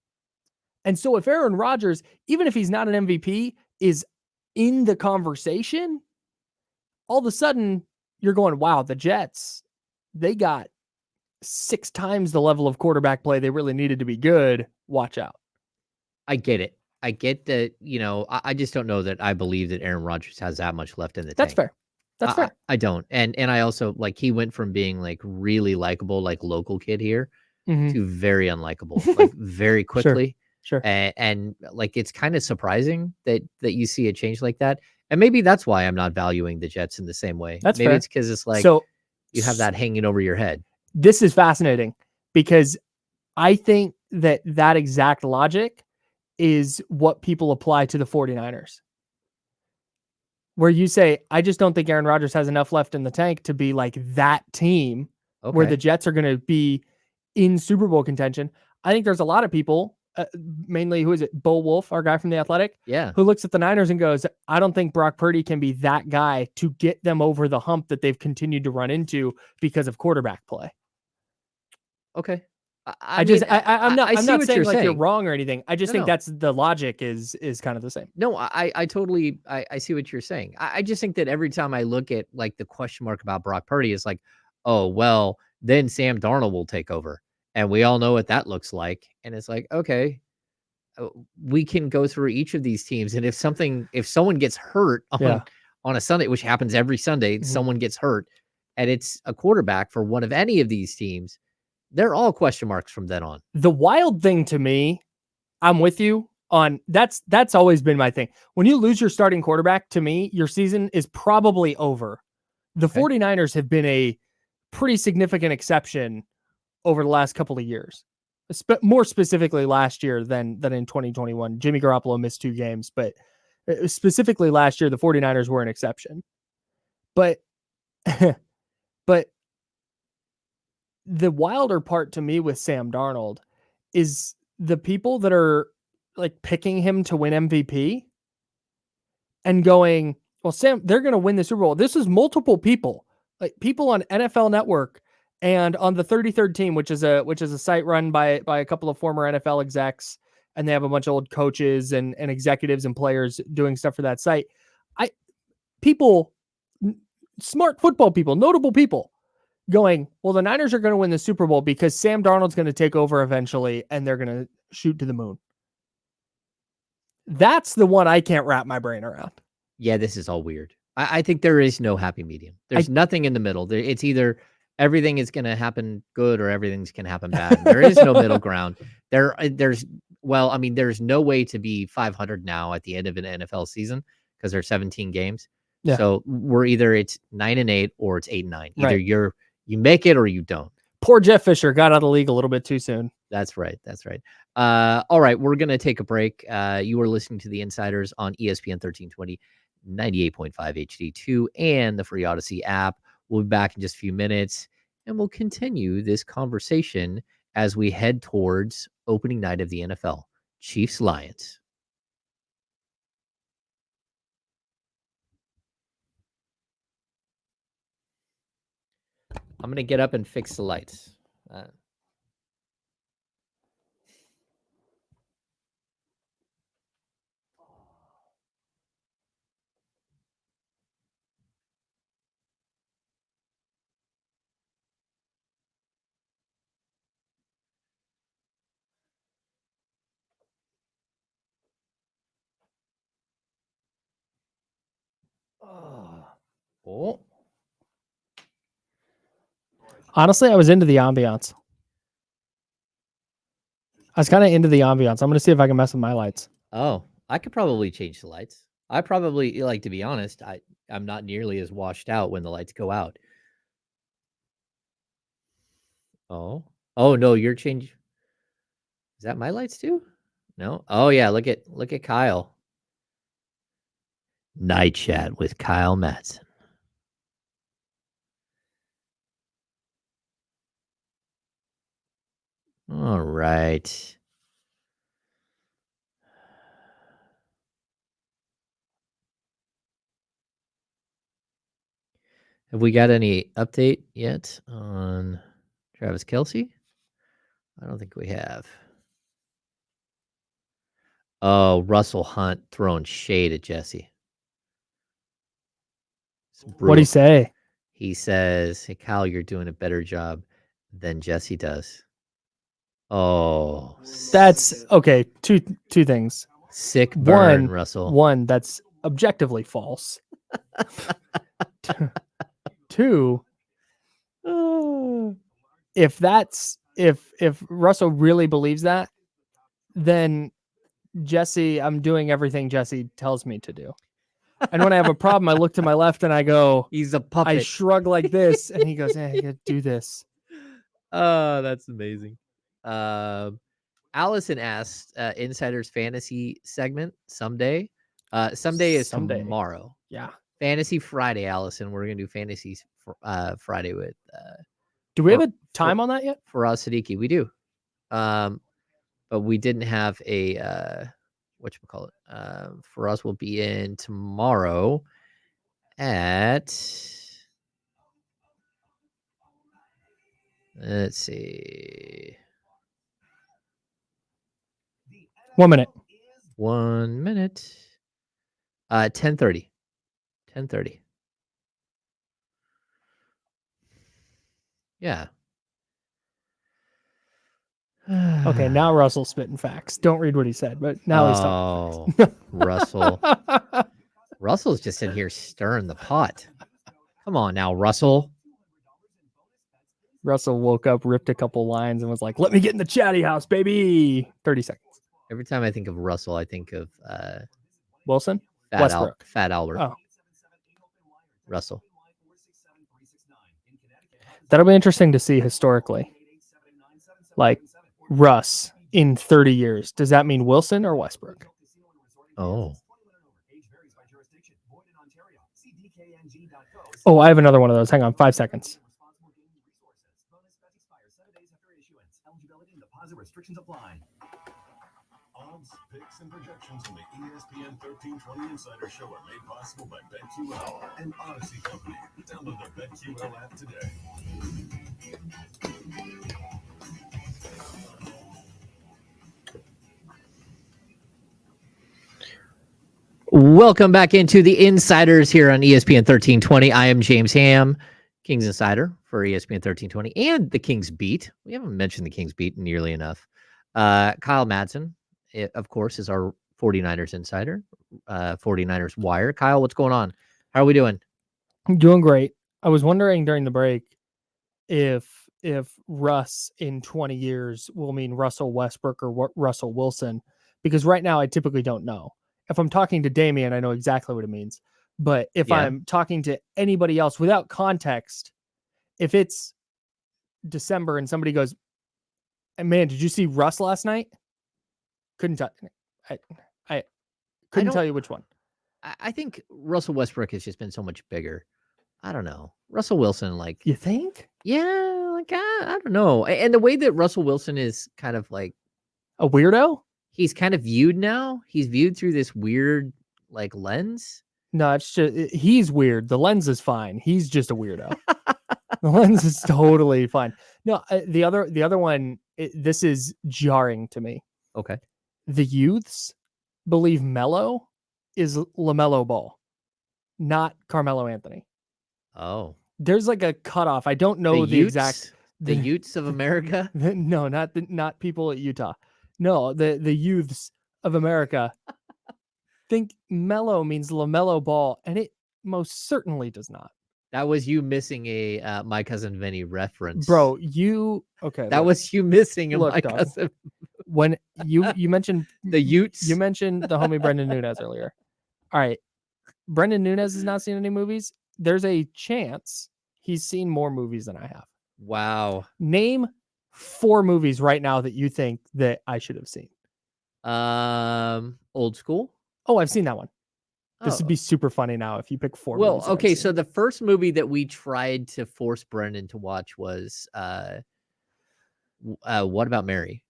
And so if Aaron Rodgers, even if he's not an MVP, is in the conversation, all of a sudden you're going, wow, the Jets, they got 6 times the level of quarterback play they really needed to be good. Watch out. I get it. I get that, I just don't know that I believe that Aaron Rodgers has that much left in the tank. That's fair. That's fair. I don't. And I also, like, he went from being like really likable, like local kid here, to very unlikable, like very quickly. Sure. And like, it's kind of surprising that you see a change like that. And maybe that's why I'm not valuing the Jets in the same way. Maybe fair. It's because it's like, so you have that hanging over your head. This is fascinating because I think that exact logic is what people apply to the 49ers. where you say, I just don't think Aaron Rodgers has enough left in the tank to be like that team where the Jets are going to be in Super Bowl contention. I think there's a lot of people, mainly, who is it? Bo Wolf, our guy from The Athletic, who looks at the Niners and goes, I don't think Brock Purdy can be that guy to get them over the hump that they've continued to run into because of quarterback play. Okay. I'm not saying like you're wrong or anything. I just think that's the logic is kind of the same. No, I totally I see what you're saying. I just think that every time I look at like the question mark about Brock Purdy, it's like, oh, well, then Sam Darnold will take over. And we all know what that looks like. And it's like, okay, we can go through each of these teams. And if someone gets hurt on a Sunday, which happens every Sunday, someone gets hurt, and it's a quarterback for one of any of these teams, they're all question marks from then on. The wild thing to me, I'm with you on that's always been my thing. When you lose your starting quarterback, to me, your season is probably over. The 49ers have been a pretty significant exception over the last couple of years, more specifically last year than in 2021. Jimmy Garoppolo missed 2 games, but specifically last year, the 49ers were an exception. But the wilder part to me with Sam Darnold is the people that are like picking him to win MVP and going, well, Sam, they're going to win the Super Bowl. This is multiple people, like people on NFL Network and on the 33rd Team, which is a site run by a couple of former NFL execs, and they have a bunch of old coaches and executives and players doing stuff for that site. Smart football people, notable people, going, well, the Niners are going to win the Super Bowl because Sam Darnold's going to take over eventually and they're going to shoot to the moon. That's the one I can't wrap my brain around. Yeah, this is all weird. I think there is no happy medium. There's nothing in the middle. It's either everything is going to happen good or everything's going to happen bad. There is no middle ground. There's no way to be 500 now at the end of an NFL season because there's 17 games. Yeah. So we're either it's 9-8 or it's 8-9. Either you make it or you don't. Poor Jeff Fisher got out of the league a little bit too soon. That's right. All right, we're going to take a break. You are listening to The Insiders on ESPN 1320, 98.5 HD2, and the free Odyssey app. We'll be back in just a few minutes, and we'll continue this conversation as we head towards opening night of the NFL, Chiefs-Lions. I'm going to get up and fix the lights. Oh. Honestly, I was into the ambiance. I'm going to see if I can mess with my lights. Oh, I could probably change the lights. I probably, to be honest, I'm not nearly as washed out when the lights go out. Oh, no, you're changing. Is that my lights too? No. Oh yeah, look at Kyle. Night Chat with Kyle Madsen. All right. Have we got any update yet on Travis Kelce? I don't think we have. Oh, Russell Hunt throwing shade at Jesse. What'd he say? He says, hey, Kyle, you're doing a better job than Jesse does. Oh. That's okay. Two things. Sick burn, Russell. One, that's objectively false. Two, if Russell really believes that, then Jesse, I'm doing everything Jesse tells me to do. And when I have a problem, I look to my left and I go, he's a puppet. I shrug like this, and he goes, hey, you gotta do this. Oh, that's amazing. Allison asked, Insiders Fantasy segment someday. Someday is tomorrow. Yeah. Fantasy Friday, Allison. We're gonna do Fantasy Friday with. Do we have a time on that yet? For Siddiqui, we do. But we didn't have a whatchamacallit. For us, we'll be in tomorrow at. Let's see. 1 minute. 1 minute. 10:30. 10:30. Yeah. Okay, now Russell's spitting facts. Don't read what he said, but now he's talking. Oh, Russell. Russell's just in here stirring the pot. Come on now, Russell. Russell woke up, ripped a couple lines, and was like, "Let me get in the chatty house, baby." 30 seconds. Every time I think of Russell, I think of Wilson? Westbrook. Fat Albert. Oh. Russell. That'll be interesting to see historically. Like Russ in 30 years. Does that mean Wilson or Westbrook? Oh. Oh, I have another one of those. Hang on, 5 seconds. Odds, picks, and projections on the ESPN 1320 Insider Show are made possible by BetQL and Odyssey Company. Download the BetQL app today. Welcome back into the Insiders here on ESPN 1320. I am James Ham, Kings Insider for ESPN 1320 and the Kings Beat. We haven't mentioned the Kings Beat nearly enough. Kyle Madsen, of course, is our 49ers Insider, 49ers Wire. Kyle, what's going on? How are we doing? I'm doing great. I was wondering during the break if Russ in 20 years will mean Russell Westbrook or Russell Wilson, because right now I typically don't know. If I'm talking to Damian, I know exactly what it means. But if I'm talking to anybody else without context, if it's December and somebody goes, "Man, did you see Russ last night?" Couldn't tell. I couldn't tell you which one. I think Russell Westbrook has just been so much bigger. I don't know. Russell Wilson, like, you think? Yeah, like I don't know. And the way that Russell Wilson is kind of like a weirdo. He's kind of viewed now. He's viewed through this weird like lens. No, it's just he's weird. The lens is fine. He's just a weirdo. The lens is totally fine. No, the other one. This is jarring to me. Okay. The youths believe Melo is LaMelo Ball, not Carmelo Anthony. Oh. There's like a cutoff. I don't know the exact. The Utes of America? No, not people at Utah. No, the youths of America think Melo means LaMelo Ball, and it most certainly does not. That was you missing a My Cousin Vinny reference. Bro, that was you missing a My Cousin. When you mentioned the Utes. You mentioned the homie Brendan Nunez earlier. All right. Brendan Nunez has not seen any movies. There's a chance he's seen more movies than I have. Wow. Name 4 movies right now that you think that I should have seen. Old School. Oh, I've seen that one. This would be super funny now if you pick 4 well, movies. Okay, so the first movie that we tried to force Brendan to watch was What About Mary?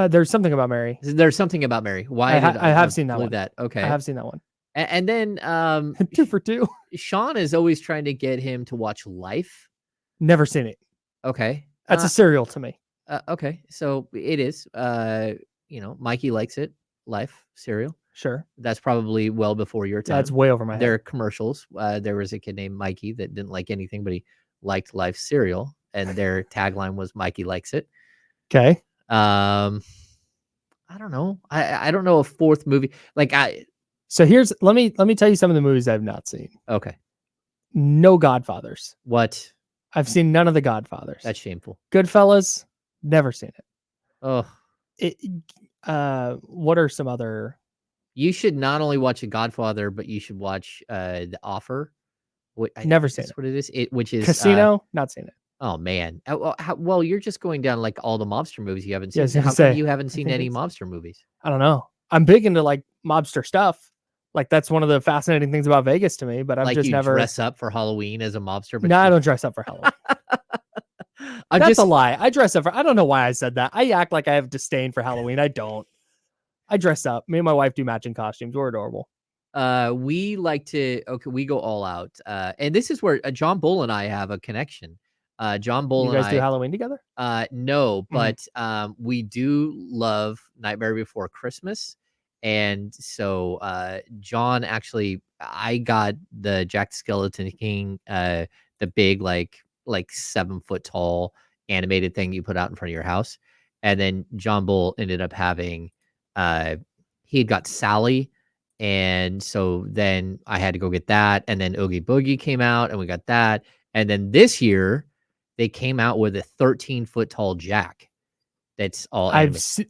There's something about Mary. There's something about Mary. Why I have seen that one. Okay. I have seen that one. And then 2 for 2. Sean is always trying to get him to watch Life. Never seen it. Okay. That's a cereal to me. Okay. So it is. Mikey likes it. Life cereal. Sure. That's probably well before your time. That's way over my head. There are commercials. There was a kid named Mikey that didn't like anything, but he liked Life cereal, and their tagline was "Mikey likes it." Okay. I don't know. I don't know a fourth movie. So let me tell you some of the movies I've not seen. Okay. No Godfathers. What? I've seen none of the Godfathers. That's shameful. Goodfellas. Never seen it. Oh. What are some other? You should not only watch The Godfather, but you should watch The Offer. Never seen it. What it is. Which is Casino. Not seen it. Oh man. Well, you're just going down like all the mobster movies you haven't seen. Yeah, How come you haven't seen any mobster movies? I don't know. I'm big into like mobster stuff, Like that's one of the fascinating things about Vegas to me. But I've like just you never dress up for Halloween as a mobster. But No, I don't dress up for Halloween. That's a lie. I dress up for. I don't know why I said that. I act like I have disdain for Halloween. I don't. I dress up. Me and my wife do matching costumes. We're adorable. We like to. Okay, we go all out. And this is where John Bull and I have a connection. John Bull You and guys do Halloween together? No, but we do love Nightmare Before Christmas. And so John actually, I got the Jack the Skeleton King, the big like 7 foot tall animated thing you put out in front of your house. And then John Bull ended up having he had got Sally. And so then I had to go get that. And then Oogie Boogie came out and we got that. And then this year they came out with a 13-foot tall Jack. That's all animated.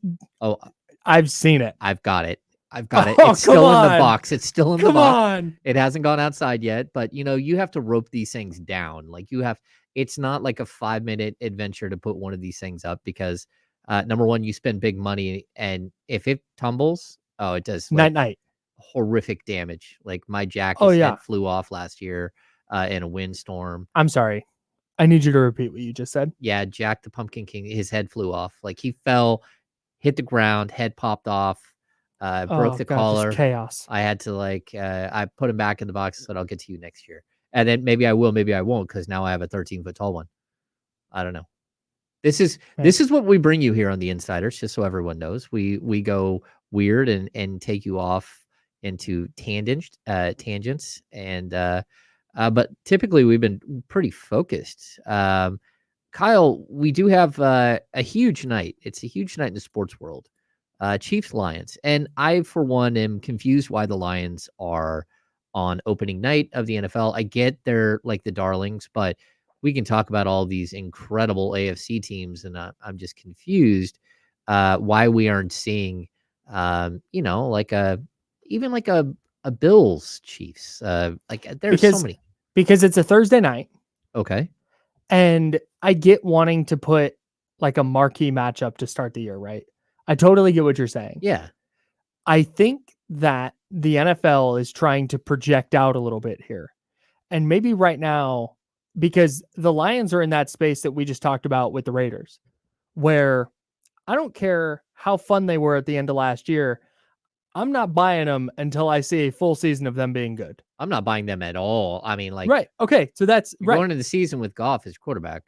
I've seen it. I've got it. It's come still in the on. box. It's still in the Come box. on. It hasn't gone outside yet, but you have to rope these things down. Like it's not like a 5-minute adventure to put one of these things up because number one, you spend big money, and if it tumbles, it does night horrific damage. Like my Jack, head flew off last year in a windstorm. I'm sorry. I need you to repeat what you just said. Yeah, Jack the Pumpkin King, his head flew off. Like he fell, hit the ground, head popped off, broke the collar. Chaos. I had to I put him back in the box and said, I'll get to you next year. And then maybe I will, maybe I won't, because now I have a 13-foot tall one. I don't know. This is what we bring you here on the Insiders, just so everyone knows. We go weird and take you off into tangents, and but typically we've been pretty focused. Kyle, we do have a huge night. It's a huge night in the sports world. Chiefs Lions, and I for one am confused why the Lions are on opening night of the NFL. I get they're like the darlings, but we can talk about all these incredible AFC teams, and I'm just confused why we aren't seeing like a Bills Chiefs. There's so many. Because it's a Thursday night. Okay. And I get wanting to put like a marquee matchup to start the year, right? I totally get what you're saying. Yeah. I think that the NFL is trying to project out a little bit here. And maybe right now, because the Lions are in that space that we just talked about with the Raiders, where I don't care how fun they were at the end of last year. I'm not buying them until I see a full season of them being good. I'm not buying them at all. I mean, right. Okay. So that's right. Going into the season with Goff as quarterback.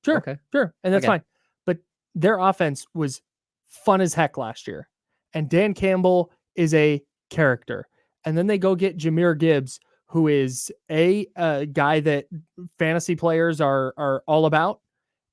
Sure. Okay. Sure. And that's fine. But their offense was fun as heck last year. And Dan Campbell is a character. And then they go get Jahmyr Gibbs, who is a guy that fantasy players are all about.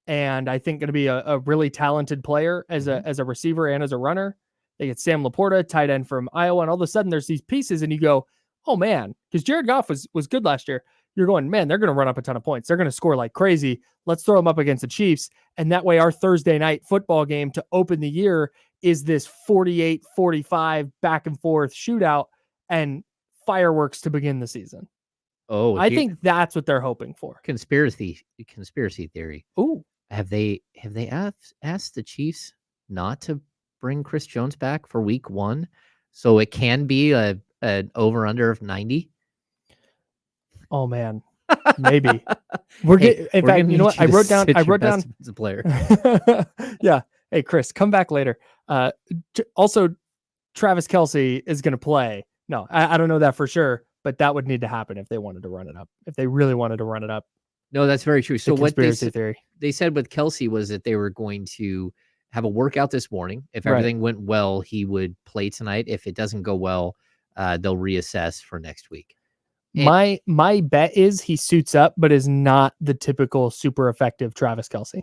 And I think going to be a really talented player as a receiver and as a runner. They get Sam Laporta, tight end from Iowa, and all of a sudden there's these pieces, and you go, oh man, because Jared Goff was good last year. You're going, man, they're going to run up a ton of points. They're going to score like crazy. Let's throw them up against the Chiefs. And that way our Thursday night football game to open the year is this 48-45 back and forth shootout and fireworks to begin the season. Oh, I think that's what they're hoping for. Conspiracy theory. Ooh. Have they asked the Chiefs not to bring Chris Jones back for week 1 so it can be an over under of 90? Oh man, maybe in fact, you know what? I wrote down the player. Yeah. Hey, Chris, come back later. Also, Travis Kelce is going to play. No, I don't know that for sure, but that would need to happen if they wanted to run it up. If they really wanted to run it up. No, that's very true. So what they said with Kelce was that they were going to have a workout this morning. If everything went well, he would play tonight. If it doesn't go well, they'll reassess for next week. And my bet is he suits up, but is not the typical super effective Travis Kelce.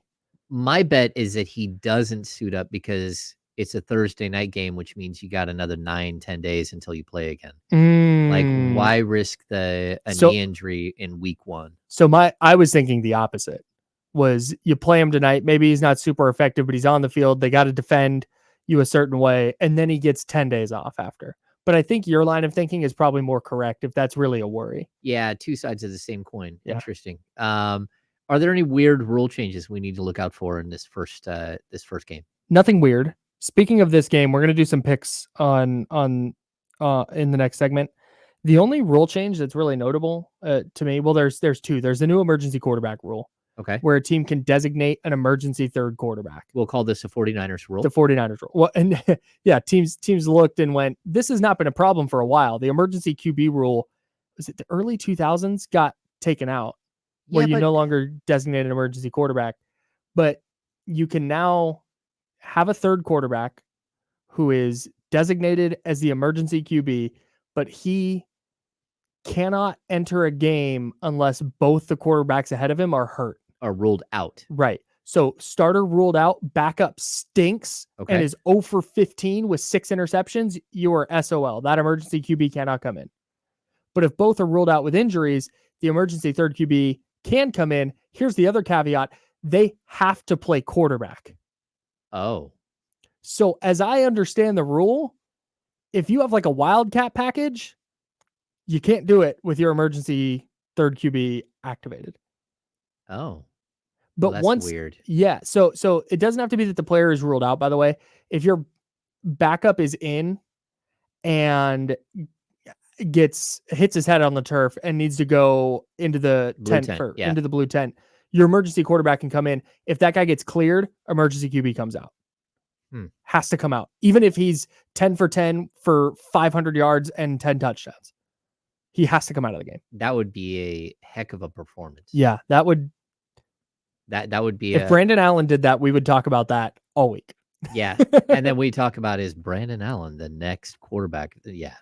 My bet is that he doesn't suit up because it's a Thursday night game, which means you got another 9-10 days until you play again. Like, why risk a knee injury in week 1? So I was thinking the opposite. Was you play him tonight, maybe he's not super effective, but he's on the field. They got to defend you a certain way, and then he gets 10 days off after. But I think your line of thinking is probably more correct if that's really a worry. Yeah, two sides of the same coin. Yeah. Interesting. Are there any weird rule changes we need to look out for in this first game? Nothing weird. Speaking of this game, we're going to do some picks on in the next segment. The only rule change that's really notable to me, well, there's two. There's the new emergency quarterback rule. Okay. Where a team can designate an emergency third quarterback. We'll call this a 49ers rule. The 49ers rule. Well, and yeah, teams looked and went, this has not been a problem for a while. The emergency QB rule, was it the early 2000s, got taken out, where you no longer designate an emergency quarterback. But you can now have a third quarterback who is designated as the emergency QB, but he cannot enter a game unless both the quarterbacks ahead of him are hurt. Are ruled out. Right. So starter ruled out, backup stinks, and is 0 for 15 with 6 interceptions, you are SOL. That emergency QB cannot come in. But if both are ruled out with injuries, the emergency third QB can come in. Here's the other caveat. They have to play quarterback. Oh. So as I understand the rule, if you have like a wildcat package, you can't do it with your emergency third QB activated. Oh. But well, once, weird. Yeah. So it doesn't have to be that the player is ruled out, by the way. If your backup is in and hits his head on the turf and needs to go into the into the blue tent, your emergency quarterback can come in. If that guy gets cleared, emergency QB comes out. Has to come out. Even if he's 10 for 10 for 500 yards and 10 touchdowns. He has to come out of the game. That would be a heck of a performance. Yeah, that would be. If Brandon Allen did that, we would talk about that all week. Yeah, and then we talk about, is Brandon Allen the next quarterback? Yeah,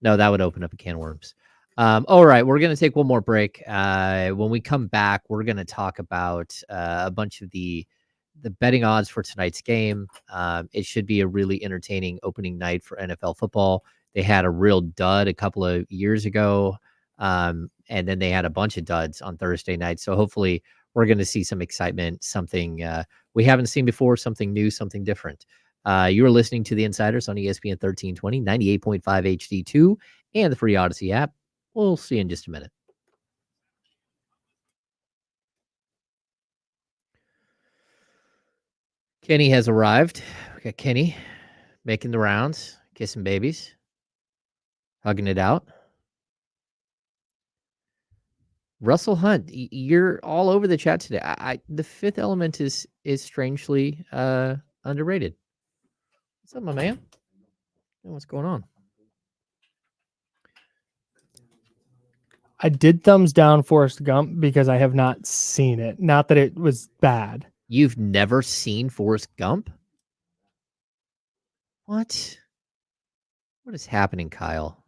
no, that would open up a can of worms. All right, we're going to take one more break. When we come back, we're going to talk about a bunch of the betting odds for tonight's game. It should be a really entertaining opening night for NFL football. They had a real dud a couple of years ago, and then they had a bunch of duds on Thursday night. So hopefully we're going to see some excitement, something we haven't seen before, something new, something different. You are listening to The Insiders on ESPN 1320, 98.5 HD2, and the free Odyssey app. We'll see you in just a minute. Kenny has arrived. We got Kenny making the rounds, kissing babies, hugging it out. Russell Hunt, you're all over the chat today. The Fifth Element is strangely underrated. What's up, my man? What's going on? I did thumbs down Forrest Gump because I have not seen it. Not that it was bad. You've never seen Forrest Gump? What? What is happening, Kyle?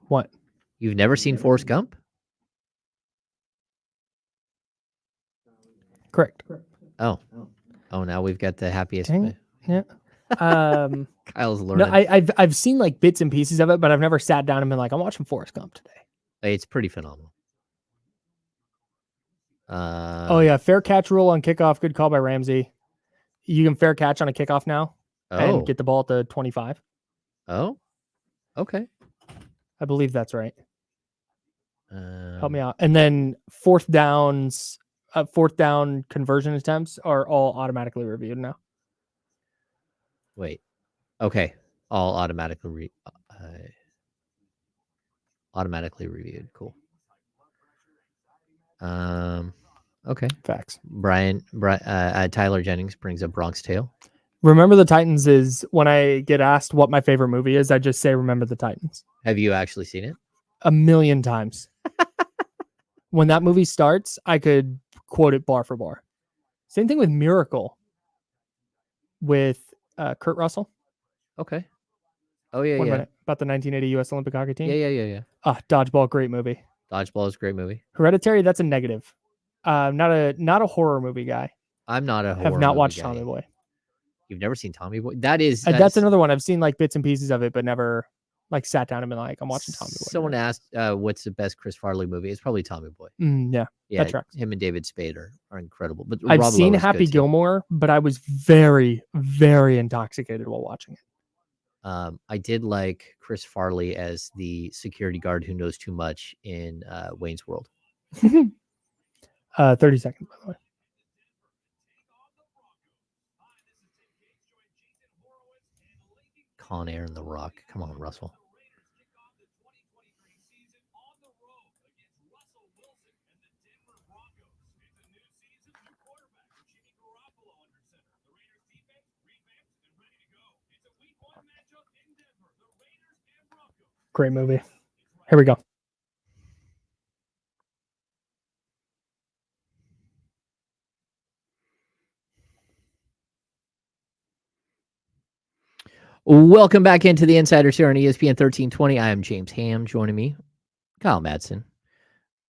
What? You've never seen Forrest Gump? Correct. Oh, now we've got the happiest. Yeah. Kyle's learning. No, I've seen like bits and pieces of it, but I've never sat down and been like, I'm watching Forrest Gump today. It's pretty phenomenal. Oh yeah, fair catch rule on kickoff. Good call by Ramsey. You can fair catch on a kickoff now and get the ball at the 25. Oh, okay. I believe that's right. Help me out. And then fourth down conversion attempts are all automatically reviewed now. Wait. Okay. All automatically reviewed. Cool. Okay. Facts. Tyler Jennings brings up Bronx Tale. Remember the Titans is when I get asked what my favorite movie is, I just say Remember the Titans. Have you actually seen it? 1,000,000 times. When that movie starts, I could quote it bar for bar. Same thing with Miracle with Kurt Russell. Okay. Oh, yeah, One minute, about the 1980 U.S. Olympic hockey team. Yeah. Dodgeball, great movie. Dodgeball is a great movie. Hereditary, that's a negative. Not a horror movie guy. I'm not a horror have not movie watched guy. Tommy Boy. You've never seen Tommy Boy? That's another one. I've seen like bits and pieces of it, but never like sat down and been like, I'm watching Tommy Boy. Someone asked, what's the best Chris Farley movie? It's probably Tommy Boy. Yeah, that tracks. Him and David Spade are incredible. But I've seen Happy Gilmore, but I was very, very intoxicated while watching it. I did like Chris Farley as the security guard who knows too much in Wayne's World. 30 seconds, by the way. Con Air and The Rock. Come on, Russell. Great movie. Here we go. Welcome back into the Insiders here on ESPN 1320. I am James Ham. Joining me, Kyle Madsen.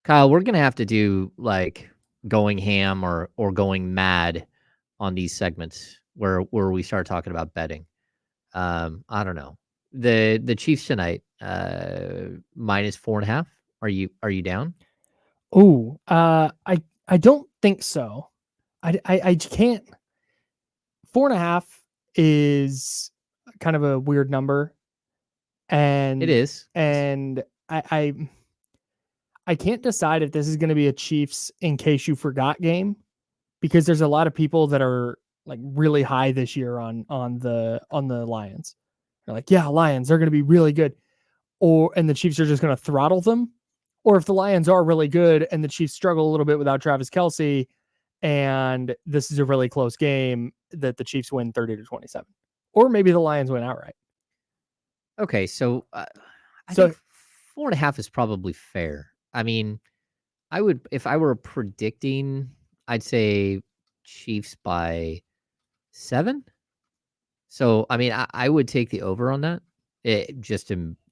Kyle, we're gonna have to do like going ham or going mad on these segments where we start talking about betting. I don't know. The Chiefs tonight, -4.5. Are you down? Oh, I don't think so. I can't. 4.5 is kind of a weird number, and It is, and I can't decide if this is going to be a Chiefs in case you forgot game, because there's a lot of people that are like really high this year on the Lions. They're like, yeah, Lions, they're going to be really good, and the Chiefs are just going to throttle them. Or if the Lions are really good and the Chiefs struggle a little bit without Travis Kelce, and this is a really close game, that the Chiefs win 30-27, or maybe the Lions win outright. Okay, so I think 4.5 is probably fair. I mean, I would, if I were predicting, I'd say Chiefs by 7. So, I mean, I would take the over on that. Just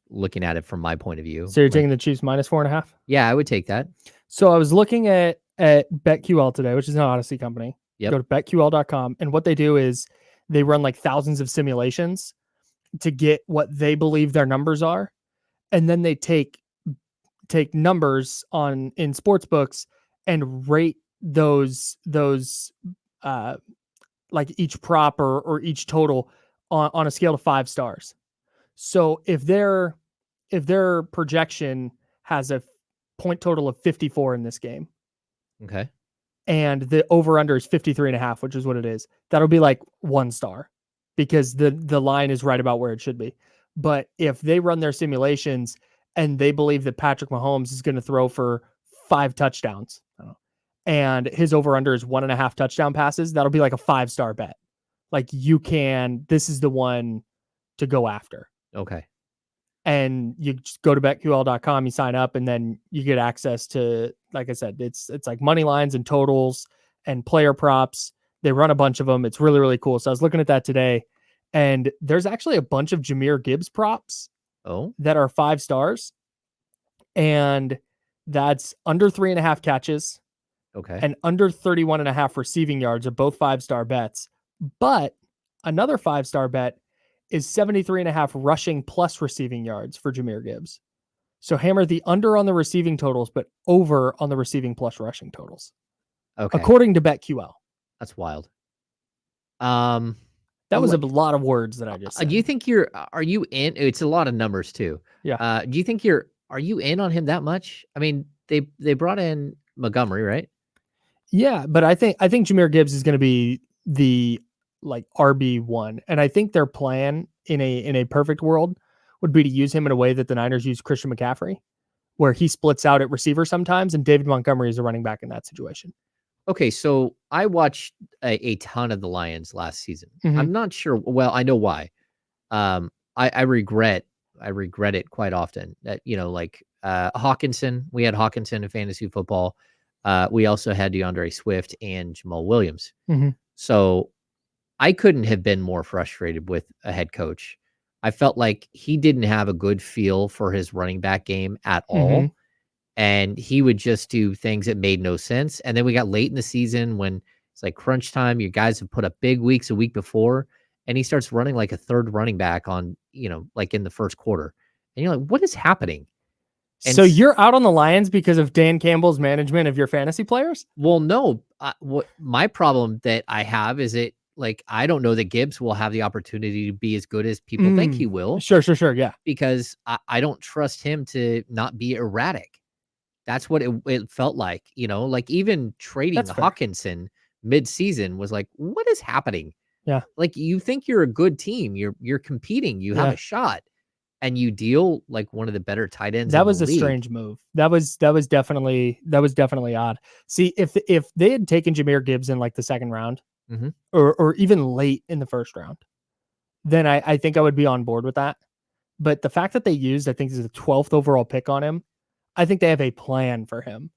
looking at it from my point of view. So you're taking the Chiefs -4.5? Yeah, I would take that. So I was looking at BetQL today, which is an Odyssey company. Yep. Go to betql.com, and what they do is they run like thousands of simulations to get what they believe their numbers are, and then they take numbers in sports books and rate those like each prop or each total on a scale of 5 stars. So if their projection has a point total of 54 in this game, Okay, and the over under is 53.5, which is what it is, that'll be like 1 star, because the line is right about where it should be. But if they run their simulations and they believe that Patrick Mahomes is going to throw for 5 touchdowns, and his over under is 1.5 touchdown passes, that'll be like a 5-star bet. Like, this is the one to go after. okay. And you just go to betql.com, you sign up, and then you get access to, like I said, it's like money lines and totals and player props. They run a bunch of them. It's really, really cool. So I was looking at that today, and there's actually a bunch of Jahmyr Gibbs props that are 5 stars. And that's under 3.5 catches. Okay. And under 31.5 receiving yards are both 5-star bets. But another 5-star bet is 73.5 rushing plus receiving yards for Jahmyr Gibbs. So hammer the under on the receiving totals, but over on the receiving plus rushing totals. Okay. According to BetQL. That's wild. That was a lot of words that I just said. Do you think are you in? It's a lot of numbers too. Yeah. Do you think are you in on him that much? I mean, they brought in Montgomery, right? Yeah, but I think Jahmyr Gibbs is going to be the like RB1, and I think their plan in a perfect world would be to use him in a way that the Niners use Christian McCaffrey, where he splits out at receiver sometimes, and David Montgomery is a running back in that situation. Okay, so I watched a ton of the Lions last season. Mm-hmm. I'm not sure. Well, I know why. I regret it quite often that, like Hawkinson. We had Hawkinson in fantasy football. We also had DeAndre Swift and Jamal Williams. Mm-hmm. So I couldn't have been more frustrated with a head coach. I felt like he didn't have a good feel for his running back game at all. Mm-hmm. And he would just do things that made no sense. And then we got late in the season when it's like crunch time. Your guys have put up big weeks a week before, and he starts running like a third running back on, like in the first quarter. And you're like, what is happening? And so you're out on the Lions because of Dan Campbell's management of your fantasy players? Well, no. What my problem that I have is I don't know that Gibbs will have the opportunity to be as good as people think he will. Sure. Yeah. Because I don't trust him to not be erratic. That's what it felt like, like even trading Hawkinson mid-season was like, what is happening? Yeah. Like, you think you're a good team. You're competing. You have Yeah. a shot. And you deal like one of the better tight ends That in was the a league. strange move. That was definitely odd. See, if they had taken Jahmyr Gibbs in like the second round, Mhm. or even late in the first round, then I think I would be on board with that. But the fact that they used, I think, is the 12th overall pick on him, I think they have a plan for him.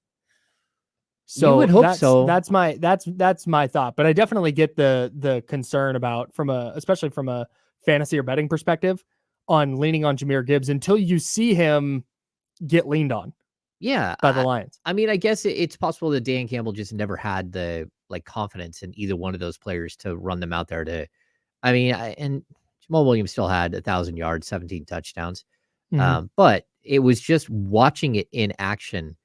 So You would hope so. That's my thought. But I definitely get the concern about especially from a fantasy or betting perspective on leaning on Jahmyr Gibbs until you see him get leaned on. Yeah, by the Lions. I mean, I guess it's possible that Dan Campbell just never had the like confidence in either one of those players to run them out there to. I mean, and Jamal Williams still had 1,000 yards, 17 touchdowns, but it was just watching it in action.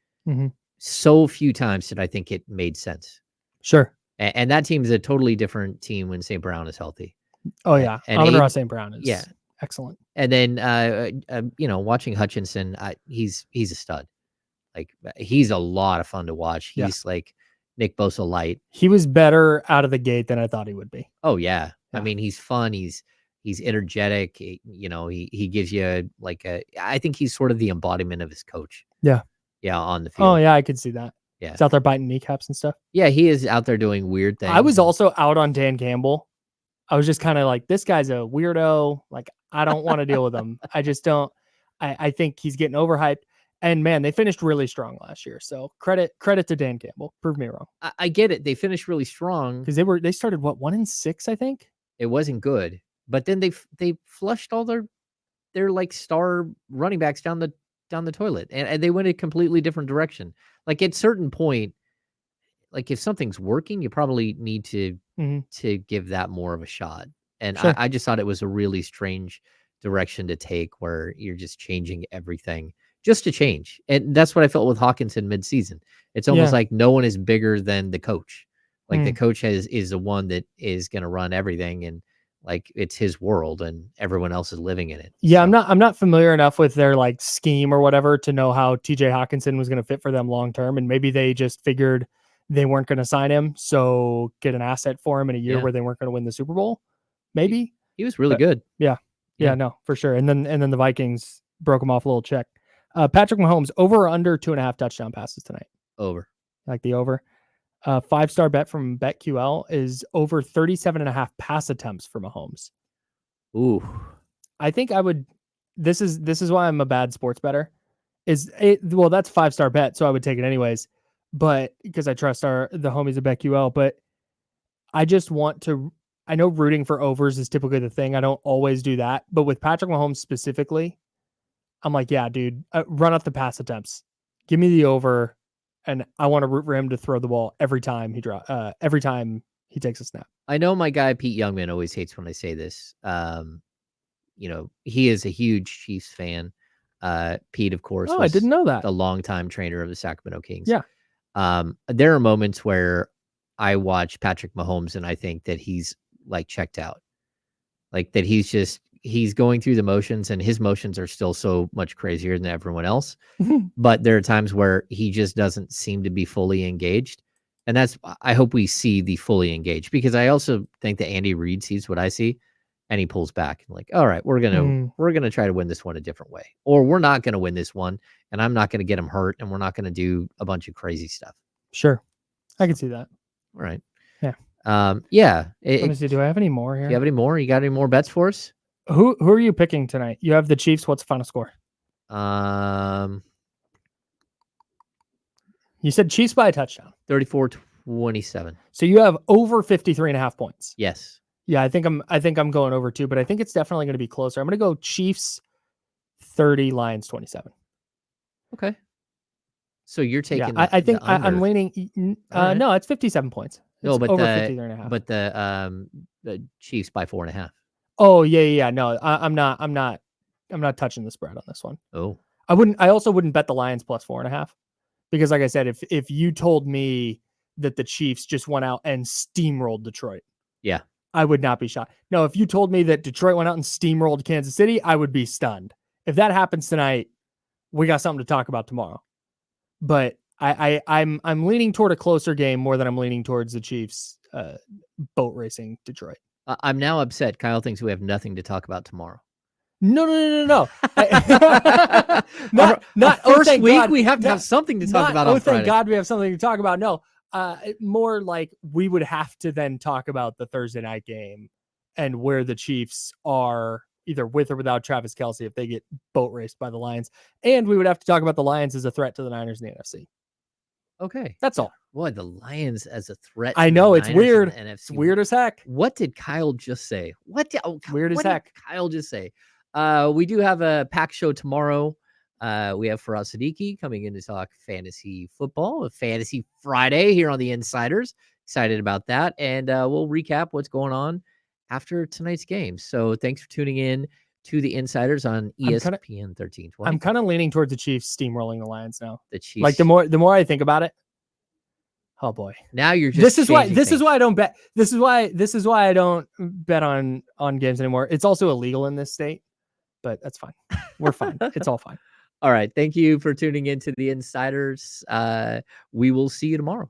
So few times did I think it made sense. Sure. And that team is a totally different team when St. Brown is healthy. Oh yeah, and Amon-Ra St. Brown is excellent. And then watching Hutchinson, he's a stud. Like, he's a lot of fun to watch. He's like Nick Bosa light. He was better out of the gate than I thought he would be. Oh yeah. I mean, he's fun. He's energetic. He gives you I think he's sort of the embodiment of his coach. Yeah. Yeah, on the field. Oh yeah, I could see that. Yeah. He's out there biting kneecaps and stuff. Yeah, he is out there doing weird things. I was also out on Dan Campbell. I was just kind of like, this guy's a weirdo. Like, I don't want to deal with him. I just don't. I think he's getting overhyped. And man, they finished really strong last year. So credit to Dan Campbell. Prove me wrong. I get it. They finished really strong because they started 1-6, I think. It wasn't good, but then they flushed all their like star running backs down the toilet, and they went a completely different direction. Like, at certain point, like, if something's working, you probably need to give that more of a shot. And I just thought it was a really strange direction to take, where you're just changing everything just to change. And that's what I felt with Hawkinson midseason. It's almost like no one is bigger than the coach. Like, the coach is the one that is going to run everything, and like, it's his world, and everyone else is living in it. Yeah, so. I'm not familiar enough with their like scheme or whatever to know how TJ Hawkinson was going to fit for them long term, and maybe they just figured they weren't going to sign him, so get an asset for him in a year where they weren't going to win the Super Bowl. Maybe he was really good. Yeah, no, for sure. And then the Vikings broke him off a little check. Patrick Mahomes, over or under 2.5 touchdown passes tonight? Over. Like the over. 5-star bet from BetQL is over 37.5 pass attempts for Mahomes. Ooh. I think I would. This is why I'm a bad sports bettor. Well, that's 5-star bet, so I would take it anyways. But because I trust the homies at BetQL, but I just want to. I know rooting for overs is typically the thing. I don't always do that, but with Patrick Mahomes specifically, I'm like, yeah, dude, run up the pass attempts. Give me the over, and I want to root for him to throw the ball every time every time he takes a snap. I know my guy Pete Youngman always hates when I say this. He is a huge Chiefs fan. Pete, of course, I didn't know that. The longtime trainer of the Sacramento Kings. Yeah. There are moments where I watch Patrick Mahomes and I think that he's like checked out, like that he's going through the motions, and his motions are still so much crazier than everyone else. But there are times where he just doesn't seem to be fully engaged. And I hope we see the fully engaged, because I also think that Andy Reid sees what I see, and he pulls back, like, all right, we're going to try to win this one a different way, or we're not going to win this one, and I'm not going to get him hurt, and we're not going to do a bunch of crazy stuff. Sure. I can see that. All right. Yeah. Yeah. Let me see. Do I have any more here? Do you have any more? You got any more bets for us? Who are you picking tonight? You have the Chiefs. What's the final score? You said Chiefs by a touchdown. 34-27. So you have over 53.5 points. Yes. Yeah, I think I'm going over too, but I think it's definitely going to be closer. I'm going to go Chiefs 30, Lions 27. Okay. So you're taking. I think I'm leaning. Right. No, it's 57 points. No, but over 53.5. But the Chiefs by 4.5. Oh yeah. No, I'm not touching the spread on this one. Oh, I also wouldn't bet the Lions plus 4.5, because, like I said, if you told me that the Chiefs just went out and steamrolled Detroit, yeah, I would not be shocked. No, if you told me that Detroit went out and steamrolled Kansas City, I would be stunned. If that happens tonight, we got something to talk about tomorrow. But I'm leaning toward a closer game more than I'm leaning towards the Chiefs boat racing Detroit. I'm now upset. Kyle thinks we have nothing to talk about tomorrow. No. Not first thank week. God. We have to have something to talk about on Friday. Thank God we have something to talk about. No, more like we would have to then talk about the Thursday night game and where the Chiefs are either with or without Travis Kelce if they get boat raced by the Lions. And we would have to talk about the Lions as a threat to the Niners in the NFC. Okay. That's all. Boy, the Lions as a threat. I know, it's weird. NFC. It's weird as heck. What did Kyle just say? Weird as heck. Did Kyle just say? We do have a pack show tomorrow. We have Faraz Siddiqui coming in to talk fantasy football, a fantasy Friday here on the Insiders. Excited about that. And we'll recap what's going on after tonight's game. So thanks for tuning in to the Insiders on ESPN 1320. I'm kind of leaning towards the Chiefs steamrolling the Lions now. The Chiefs. Like the more I think about it, oh boy. Now you're just this is why I don't bet. This is why I don't bet on games anymore. It's also illegal in this state, but that's fine. We're fine. It's all fine. All right. Thank you for tuning in to the Insiders. We will see you tomorrow.